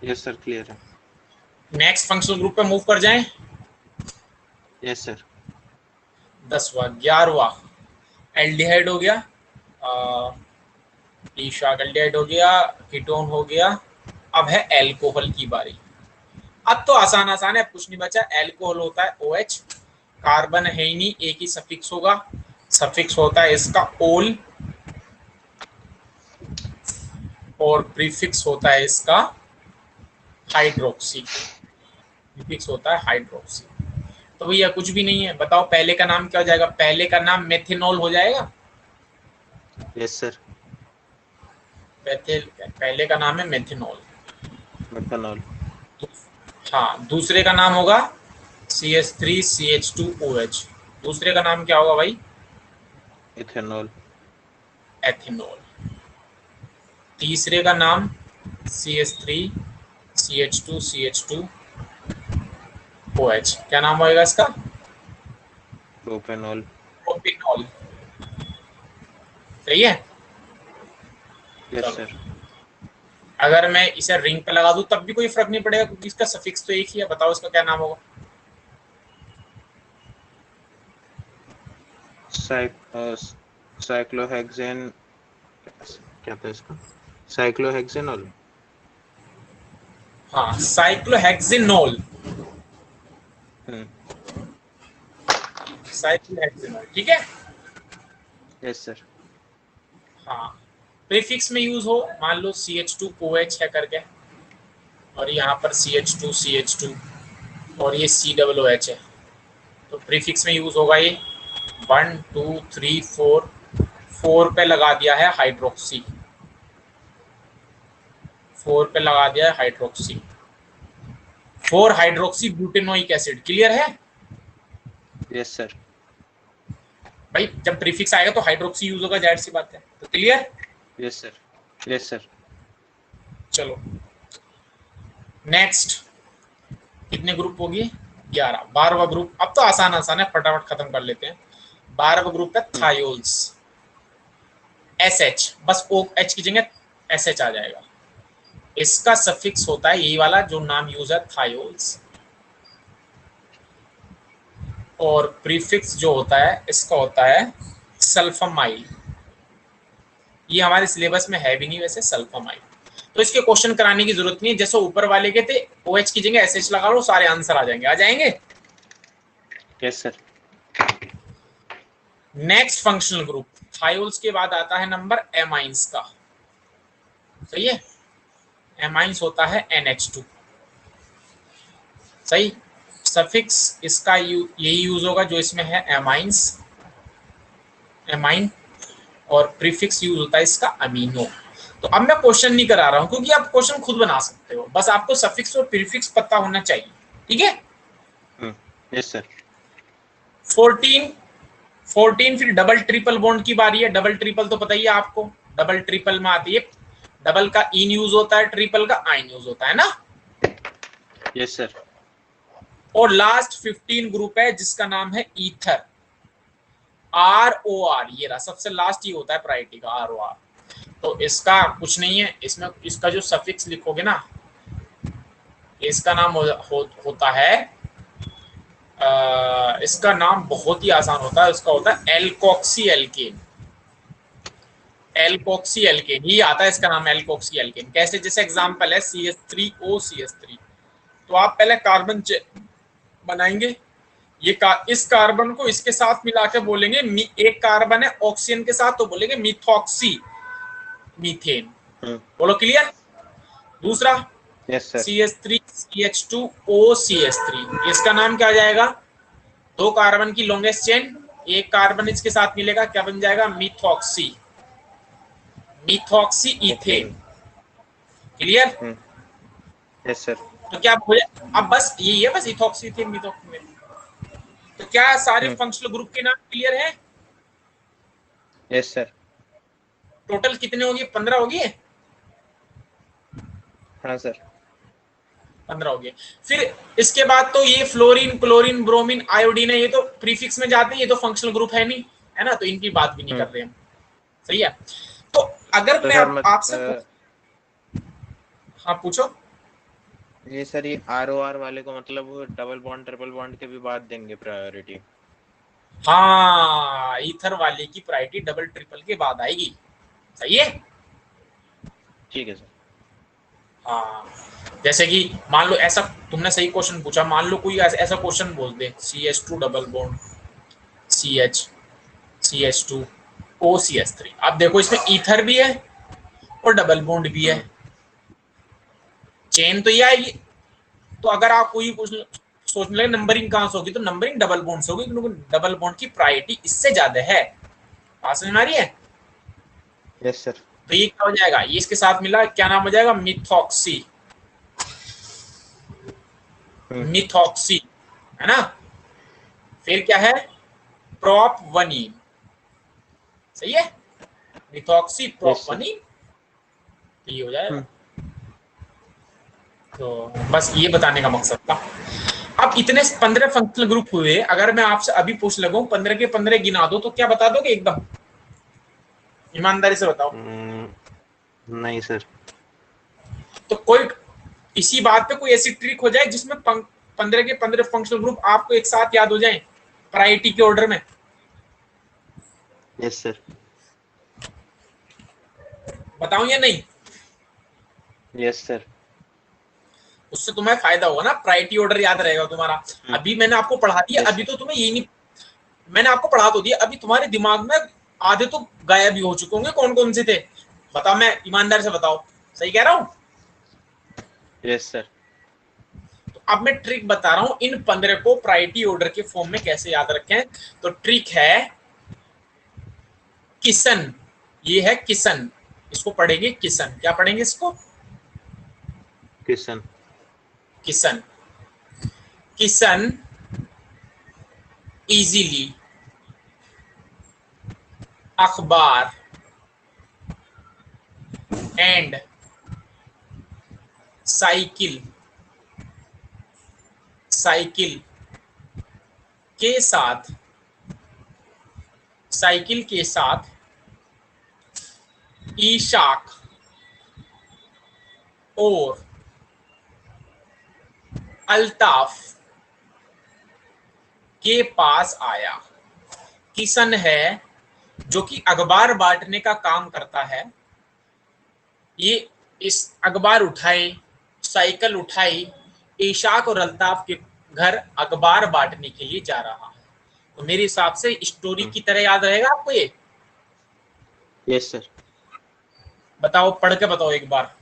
यस सर क्लियर है। नेक्स्ट फंक्शनल ग्रुप पे मूव कर जाएं। यस सर। 10वां 11वां एल्डिहाइड हो गया, एल्डिहाइड हो गया, कीटोन हो गया। अब है एल्कोहल की बारी। अब तो आसान आसान है, कुछ नहीं बचा। एल्कोहल होता है OH, कार्बन है ही नहीं, एक ही सफिक्स होगा, सफिक्स होता है इसका ओल, और प्रीफिक्स होता है इसका हाइड्रोक्सी, प्रीफिक्स होता है हाइड्रोक्सी। तो भैया कुछ भी नहीं है, बताओ पहले का नाम क्या हो जाएगा? पहले का नाम मेथिनॉल हो जाएगा। Yes sir. पहले का नाम है मेथिनॉल। मेथनॉल। हाँ, दूसरे का नाम होगा CH3CH2OH। दूसरे का नाम क्या होगा भाई? इथेनॉल। एथिनॉल। तीसरे का नाम CH3CH2CH2OH, क्या नाम होगा इसका? प्रोपेनॉल। प्रोपिनॉल। सही है। यस चलो, सर। अगर मैं इसे रिंग पे लगा दूं तब भी कोई फर्क नहीं पड़ेगा, क्योंकि इसका सफिक्स तो एक ही है। बताओ इसका क्या नाम होगा? साइक्लोहेक्सेन, क्या था इसका? साइक्लोहेक्सेनॉल। हाँ, साइक्लोहेक्सिनोल। साइक्लोहेक्सिनोल, ठीक है। Yes sir. हाँ, प्रीफिक्स में यूज हो, मान लो CH2OH है करके, और यहाँ पर CH2CH2, और ये COOH है, तो प्रीफिक्स में यूज होगा ये। 1 2 3 4, 4 पे लगा दिया है हाइड्रोक्सी, 4 पे लगा दिया है hydroxy, 4 hydroxy butanoic acid. Clear है यस सर। भाई? जब प्रीफिक्स आएगा तो हाइड्रोक्सी यूज होगा, जाहिर सी बात है। तो clear. Yes sir. Yes sir. चलो नेक्स्ट, कितने ग्रुप होगी? 11। 12वां ग्रुप, अब तो आसान आसान है, फटाफट खत्म कर लेते हैं। 12वां ग्रुप है थायोल्स, SH, बस OH की जगह SH आ जाएगा। इसका सफिक्स होता है यही वाला जो नाम यूज है, थायोल्स, और प्रीफिक्स जो होता है इसका होता है सल्फामाइल। ये हमारे सिलेबस में है भी नहीं वैसे सल्फामाइल, तो इसके क्वेश्चन कराने की जरूरत नहीं है। जैसे ऊपर वाले के थे, OH की जगह SH लगा लो, सारे आंसर आ जाएंगे, आ जाएंगे। Yes sir. Next functional group, thiols के बाद आता है नंबर एमाइंस का। सही है, एमाइंस होता है NH2। सही, सफिक्स इसका यही यूज होगा जो इसमें है, एमाइंस, एमाइन, और प्रीफिक्स यूज होता है इसका अमीनो। तो अब मैं क्वेश्चन नहीं करा रहा हूं, क्योंकि आप क्वेश्चन खुद बना सकते हो, बस आपको सफिक्स और प्रीफिक्स पता होना चाहिए, ठीक है। Yes sir. 14 फिर डबल ट्रिपल बॉन्ड की बारी है। डबल ट्रिपल तो पता ही है आपको, डबल ट्रिपल में आती है, डबल का इन यूज होता है, ट्रिपल का आइन यूज होता है ना। Yes sir. और लास्ट 15 ग्रुप है जिसका नाम है ईथर, ROR। ये रहा सबसे लास्ट, ही होता है प्रायोरिटी का, ROR। तो इसका कुछ नहीं है, इसमें इसका जो सफिक्स लिखोगे ना, इसका नाम होता है, इसका नाम बहुत ही आसान होता है, उसका होता है एल्कोक्सी एल्केन। एल्कोक्सी एल्केन ही आता है इसका नाम, एल्कोक्सी एल्केन। कैसे? जैसे एग्जांपल है CH3OCH3, तो आप पहले कार्बन बनाएंगे, इस कार्बन को इसके साथ मिला के बोलेंगे, एक कार्बन है ऑक्सीजन के साथ तो बोलेंगे मिथॉक्सी मीथेन। बोलो क्लियर। दूसरा यस सर। CH3CH2OCH3, इसका नाम क्या आ जाएगा? 2 कार्बन की लॉन्गेस्ट चेन, एक कार्बन इसके साथ मिलेगा, क्या बन जाएगा? Methoxy. Methoxy ethane. Clear? Yes sir. तो क्या हो जाए, अब बस यही है, बस इथॉक्सी इथेन मिथॉक्सी। तो क्या सारे फंक्शनल ग्रुप के नाम क्लियर है? Yes sir. टोटल कितने होगी? 15 होगी। हाँ सर। 15 हो गए। फिर इसके बाद तो ये फ्लोरीन, क्लोरीन, ब्रोमीन, आयोडीन है, ये तो प्रीफिक्स में जाते हैं, ये तो फंक्शनल ग्रुप है नहीं, है ना, तो इनकी बात भी नहीं कर रहे हम। सही है। तो अगर तो मैं सर आपसे हाँ पूछो। ये सर, ये ROR वाले को मतलब डबल बॉन्ड ट्रिपल बॉन्ड के भी बाद देंगे प्रायोरिटी? हाँ, ईथर वाले की प्रायोरिटी डबल ट्रिपल के बाद आएगी। सही है। ठीक है सर। हाँ, जैसे कि मान लो ऐसा, तुमने सही क्वेश्चन पूछा, मान लो कोई ऐसा क्वेश्चन बोल दे CH2 double bond CH, CH2 OCH3। अब देखो इसमें ईथर भी है और डबल बॉन्ड भी है, चेन तो ये आएगी। तो अगर आप कोई कुछ सोचने लगे नंबरिंग कहां से होगी, तो नंबरिंग डबल बॉन्ड से होगी, क्योंकि डबल बॉन्ड की प्रायोरिटी इससे ज्यादा है। बात समझ में आ रही है? Yes sir. तो ये क्या हो जाएगा, ये इसके साथ मिला, क्या नाम हो जाएगा? मिथॉक्सी। मिथॉक्सी, है ना। फिर क्या है? प्रोपवनीन। सही है, मिथॉक्सी यस सर। प्रोपवनीन, तो ये हो जाएगा। तो बस ये बताने का मकसद था। अब इतने 15 फंक्शनल ग्रुप हुए, अगर मैं आपसे अभी पूछ लगूं 15 के 15 गिना दो, तो क्या बता दोगे एकदम? ईमानदारी से बताओ। नहीं सर। तो कोई इसी बात पे कोई ऐसी ट्रिक हो जाए जिसमें 15 के 15 फंक्शनल ग्रुप आपको एक साथ याद हो जाए प्रायोरिटी के ऑर्डर में? Yes sir. बताऊं या नहीं? Yes sir. उससे तुम्हें फायदा होगा ना, प्रायोरिटी ऑर्डर याद रहेगा तुम्हारा। अभी मैंने आपको पढ़ा दिया, यस अभी सर। तो तुम्हें यही नहीं, मैंने आपको पढ़ा तो दिया, अभी तुम्हारे दिमाग में आधे तो गायब ही हो चुके होंगे, कौन कौन से थे बताओ, मैं ईमानदार से बताओ, सही कह रहा हूं? Yes sir. तो अब मैं ट्रिक बता रहा हूं, इन 15 को प्रायोरिटी ऑर्डर के फॉर्म में कैसे याद रखें। तो ट्रिक है किसन। ये है किसन, इसको पढ़ेंगे किसन। क्या पढ़ेंगे इसको? किशन। किसन। किसन इजीली अखबार एंड साइकिल, साइकिल के साथ, साइकिल के साथ ईशाक और अल्ताफ के पास आया। किसन है जो कि अखबार बांटने का काम करता है, ये इस अखबार उठाए, साइकिल उठाई, ईशाक और अल्ताफ के घर अखबार बांटने के लिए जा रहा है। तो मेरे हिसाब से स्टोरी की तरह याद रहेगा आपको ये। Yes sir. बताओ, पढ़ के बताओ एक बार।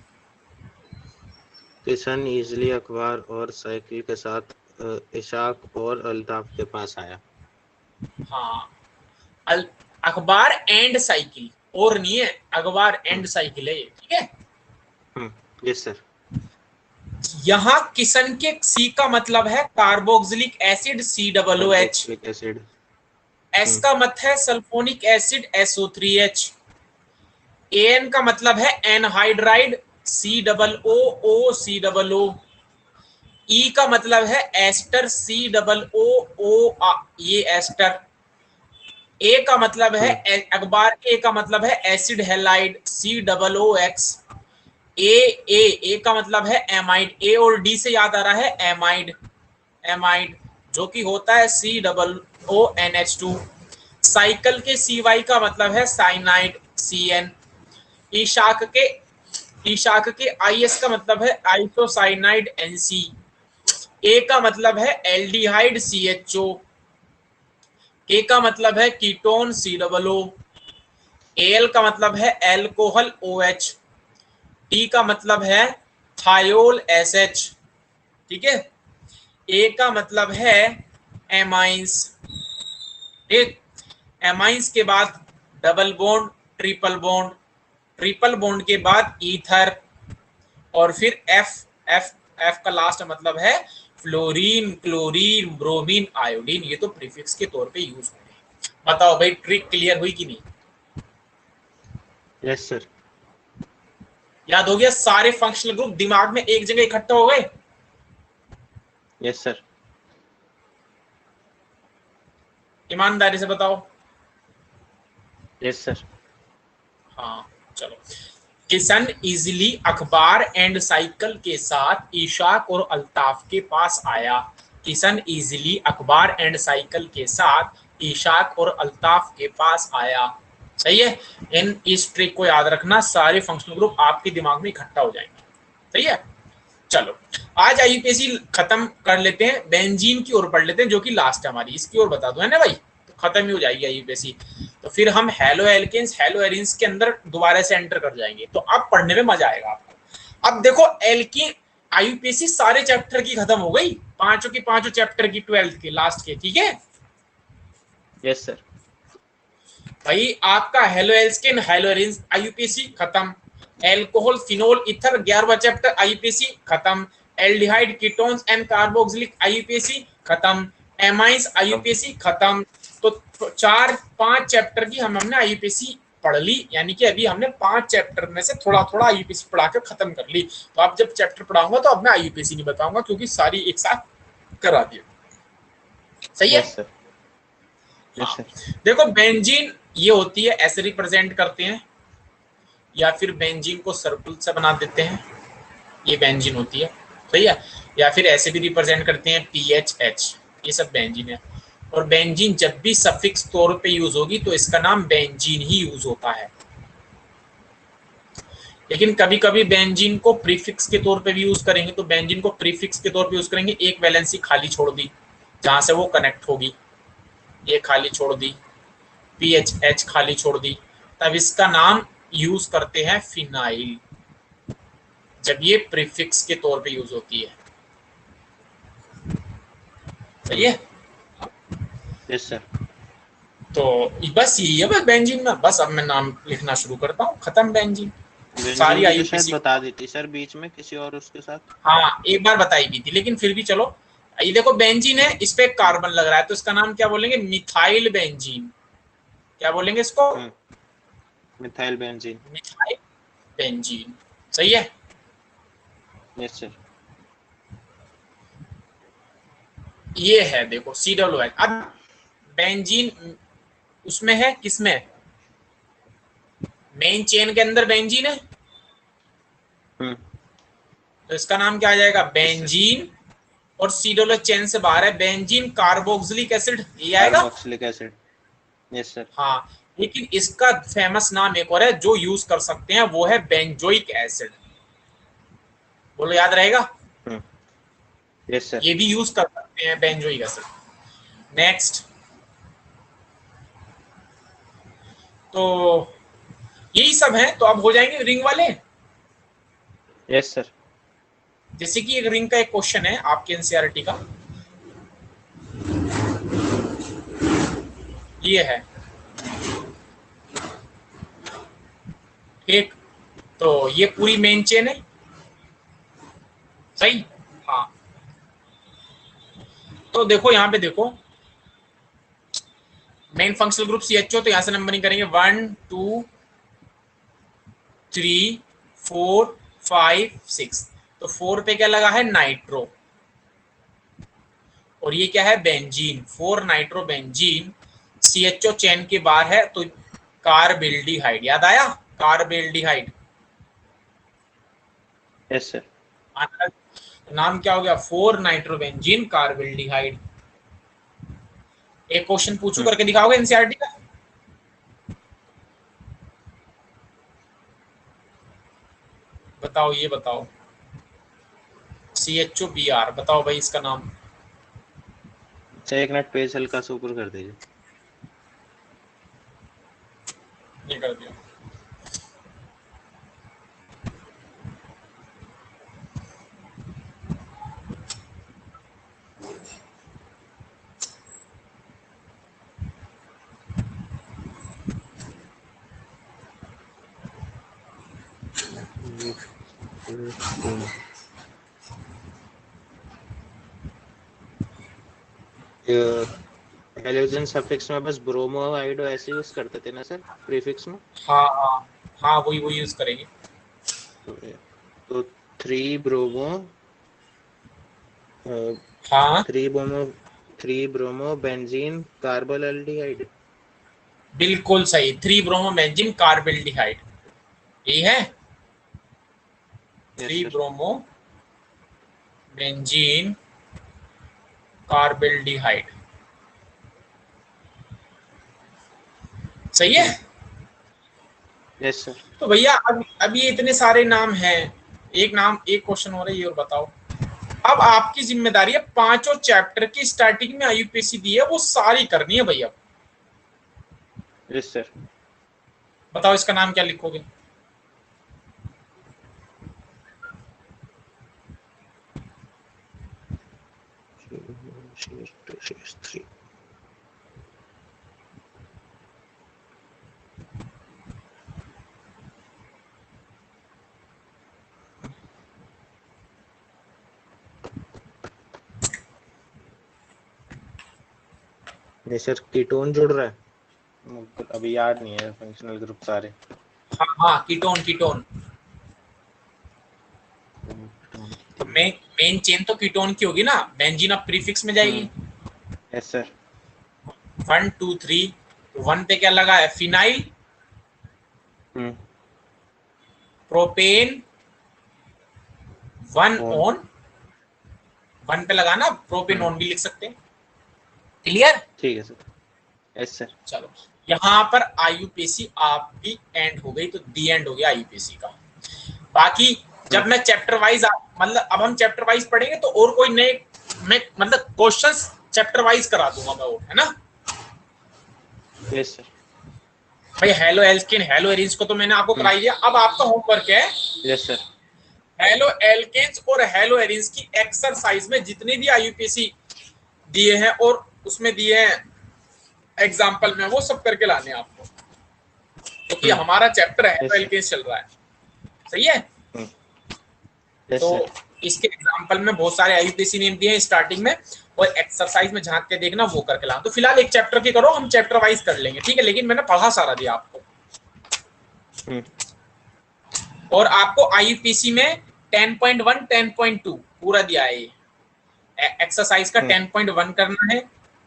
किशन इजली अखबार और साइकिल के साथ इशाक और अल्ताफ के पास आया। हाँ, अखबार एंड साइकिल, और नहीं है, अखबार एंड साइकिल है ये, ठीक है। Yes sir. यहाँ किसन के सी का मतलब है carboxylic acid COOH। Carboxylic acid. S का मत है सल्फोनिक एसिड SO3H। एन का मतलब है एनहाइड्राइड COOCOO। ई का मतलब है एस्टर COOO, ये एस्टर। ए का मतलब है अखबार, ए का मतलब है एसिड हेलाइड COOX। ए का मतलब है एमाइड, ए और डी से याद आ रहा है एमाइड, एमाइड जो कि होता है COONH2। साइकिल के CY का मतलब है साइनाइड CN। ईशाक के IS का मतलब है आइसोसाइनाइड NC। ए का मतलब है एल्डिहाइड CHO। के का मतलब है कीटोन COO। एल का मतलब है एल्कोहल OH। टी का मतलब है थायोल SH, ठीक है। ए का मतलब है एमाइंस, ठीक। एमाइंस के बाद double bond, triple bond, triple bond के बाद ईथर, और फिर एफ, एफ एफ का लास्ट मतलब है फ्लोरीन, क्लोरीन, ब्रोमीन, आयोडीन। ये तो प्रीफिक्स के तौर पे यूज होते हैं। बताओ भाई, ट्रिक क्लियर हुई कि नहीं? Yes sir. याद हो गया? सारे फंक्शनल ग्रुप दिमाग में एक जगह इकट्ठा हो गए। Yes sir. ईमानदारी से बताओ। Yes sir. हाँ चलो। किशन इजिली अखबार एंड साइकिल के साथ इशाक और अल्ताफ के पास आया। किशन इजिली अखबार एंड साइकिल के साथ इशाक और अल्ताफ के पास आया। सही है। इस ट्रिक को याद रखना, सारे फंक्शनल ग्रुप आपके दिमाग में इकट्ठा हो जाएंगे। सही है। चलो आज आईयूपीएसी खत्म कर लेते हैं, बेंजीन की ओर पढ़ लेते हैं जो कि लास्ट है हमारी। इसकी ओर बता दो, है ना भाई? तो खत्म ही हो जाएगी आईयूपीएसी। तो फिर हम हेलो एल्केन्स, हेलो एरिन्स के अंदर दोबारा से एंटर कर जाएंगे, तो अब पढ़ने में मजा आएगा आपको। अब देखो एल्कीन, आईयूपीएसी सारे चैप्टर की खत्म हो गई, पांचों की पांचों चैप्टर की, 12th के लास्ट के। ठीक है यस सर। भाई, आपका halo alkane, halo arenes IUPAC खत्म। एल्कोहल, फिनोल, इथर 11वां चैप्टर आईयूपीएसी खत्म। Aldehyde, ketones and carboxylic IUPAC खत्म। एमाइंस आईयूपीएसी खत्म। तो 4-5 चैप्टर की हमने आईयूपीएसी पढ़ ली, यानी कि अभी हमने 5 चैप्टर में से थोड़ा थोड़ा आईयूपीएसी पढ़ा के खत्म कर ली। तो अब जब चैप्टर पढ़ाऊंगा तो अब मैं आईयूपीएसी नहीं बताऊंगा, क्योंकि सारी एक साथ करा दी। सही है। Yes sir. यस हाँ सर। देखो, बेंजीन ये होती है, ऐसे रिप्रेजेंट करते हैं, या फिर बेंजीन को सर्कल से बना देते हैं, ये बेंजीन होती है। सही है। या फिर ऐसे भी रिप्रेजेंट करते हैं, PHH, ये सब बेंजीन है। और बेंजीन जब भी सफिक्स तौर पे यूज होगी तो इसका नाम बेंजीन ही यूज होता है। लेकिन कभी कभी बेंजीन को प्रीफिक्स के तौर पे भी यूज करेंगे, तो बेंजीन को प्रीफिक्स के तौर पे यूज करेंगे, एक वैलेंसी खाली छोड़ दी जहां से वो कनेक्ट होगी, ये खाली छोड़ दी, PHH खाली छोड़ दी, तब इसका नाम यूज करते हैं फिनाइल, जब ये प्रीफिक्स के तौर पे यूज होती है। सही है। Yes sir. तो बस यही है बस बेंजीन में। बस अब मैं नाम लिखना शुरू करता हूँ, खत्म बेंजीन। बेंजीन सारी की तो शायद आईयूपीएसी। बता दी थी सर बीच में किसी और उसके साथ। हाँ एक बार बताई भी थी, लेकिन फिर भी चलो। ये देखो बेंजीन है, इस पे कार्बन लग रहा है, तो इसका नाम क्या बोलेंगे? Methyl benzene. क्या बोलेंगे इसको? Methyl benzene. Methyl benzene. सही है। Yes sir. ये है देखो COOH। अब बेंजीन उसमें है, किसमें? मेन चेन के अंदर बेंजीन है, तो इसका नाम क्या आ जाएगा? Yes sir. बेंजीन। और COOH चेन से बाहर है, बेंजीन कार्बोक्सिलिक एसिड, ये आएगा। Carboxylic acid. Yes sir. हाँ, लेकिन इसका फेमस नाम एक और है जो यूज कर सकते हैं, वो है बेंजोइक एसिड। बोलो याद रहेगा? Yes sir. ये भी यूज कर सकते हैं बेंजोइक एसिड। नेक्स्ट, तो यही सब है। तो अब हो जाएंगे रिंग वाले। Yes sir. जैसे कि एक रिंग का एक क्वेश्चन है आपके एनसीईआरटी का, ये है। ठीक, तो ये पूरी मेन चेन है। सही। हाँ, तो देखो यहाँ पे देखो, मेन फंक्शनल ग्रुप CHO, तो यहां से नंबरिंग करेंगे 1 2 3 4 5 6। तो 4 पे क्या लगा है? नाइट्रो। और ये क्या है? Benzene, 4 nitro benzene. CHO chain के बाहर है, तो कार्बेल्डिहाइड। याद आया? कार्बेल्डिहाइड। Yes sir. नाम क्या हो गया? 4 नाइट्रोबेंजीन कार्बेल्डिहाइड। एक क्वेश्चन पूछू, करके दिखाओगे एनसीईआरटी का? बताओ, ये बताओ। CHOBr, बताओ भाई इसका नाम। अच्छा एक मिनट पेज हल्का सा ऊपर कर दीजिए। ये कर दिया। हेलोजन सफिक्स में बस ब्रोमो हाइड्रो ऐसे यूज करते थे ना सर, प्रीफिक्स में? हाँ हाँ हाँ, वही वही यूज करेंगे। तो 3 ब्रोमो हाँ 3 bromo 3 bromo benzene carbol aldehyde. बिल्कुल सही, 3 ब्रोमोबेंजीन कार्बेल्डिहाइड, यही है। Yes 3 sir. Bromo benzene carbaldehyde, सही है। Yes sir. तो भैया अब ये इतने सारे नाम हैं, एक नाम एक क्वेश्चन हो रहा है, ये और बताओ। अब आपकी जिम्मेदारी है पांचों चैप्टर की स्टार्टिंग में आईयूपीएसी दी है वो सारी करनी है भैया। Yes sir. बताओ इसका नाम क्या लिखोगे? नहीं सर, कीटोन जुड़ रहा है, अभी याद नहीं है फंक्शनल ग्रुप सारे। हाँ हाँ, कीटोन कीटोन। तो मेन चेन तो कीटोन की होगी ना, बेंजीन अब प्रीफिक्स में जाएगी। Yes sir. 1 2 3, 1 पे क्या लगा है? फिनाइल, प्रोपेन, 1 कौन? ऑन, 1 पे लगा ना, प्रोपेन ऑन भी लिख सकते हैं। क्लियर? ठीक है सर। Yes sir. चलो, यहां पर आईयूपीएसी आपकी एंड हो गई, तो दी एंड हो गया आईयूपीएसी का। बाकी जब मैं चैप्टर वाइज, मतलब अब हम चैप्टर वाइज पढ़ेंगे तो और कोई नए, मैं मतलब क्वेश्चंस चैप्टर वाइज करा दूंगा मैं, वो है ना। Yes sir. भाई हेलो एल्केन हेलो एरिन्स को तो मैंने आपको कराई दिया, अब आपका होमवर्क है यस सर। हेलो एल्केन्स और हेलो एरिन्स की एक्सरसाइज में जितने भी आईयूपीएसी दिए हैं और उसमें दिए हैं एग्जाम्पल में, वो सब करके लाने हैं आपको, क्योंकि हमारा चैप्टर हेलो एल्केन्स चल रहा है, सही है। यस तो सर। इसके एग्जाम्पल में बहुत सारे आईयूपीएसी नेम दिए हैं स्टार्टिंग में, और एक्सरसाइज में झांक के देखना, वो करके लाना। तो फिलहाल एक चैप्टर की करो, हम चैप्टर वाइज कर लेंगे, ठीक है, लेकिन मैंने पढ़ा सारा दिया आपको। और आपको आईयूपीएसी में 10.1 10.2 पूरा दिया है, ये एक्सरसाइज का 10.1 करना है,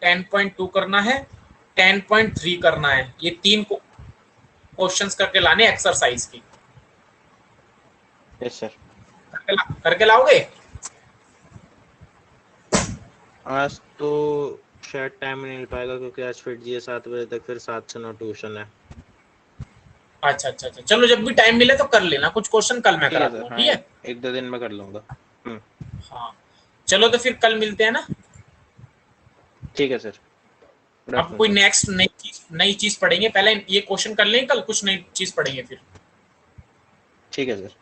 10.2 करना है, 10.3 करना है, ये 3 क्वेश्चंस करके लाने एक्सरसाइज की। Yes sir. करके लाओगे? आज तो शायद टाइम नहीं मिल पाएगा, क्योंकि आज फिर जी 7 बजे तक, फिर 7 से 9 ट्यूशन है। अच्छा अच्छा अच्छा, चलो जब भी टाइम मिले तो कर लेना, कुछ क्वेश्चन कल मैं ठीक करा है सर। दूंगा, हाँ, ठीक है। 1-2 दिन में कर लूंगा। हाँ चलो, तो फिर कल मिलते हैं ना। ठीक है सर। गुड अब आफ्टरनून कोई सर। नेक्स्ट नई चीज पढ़ेंगे, पहले ये क्वेश्चन कर लेंगे, कल कुछ नई चीज पढ़ेंगे फिर। ठीक है सर।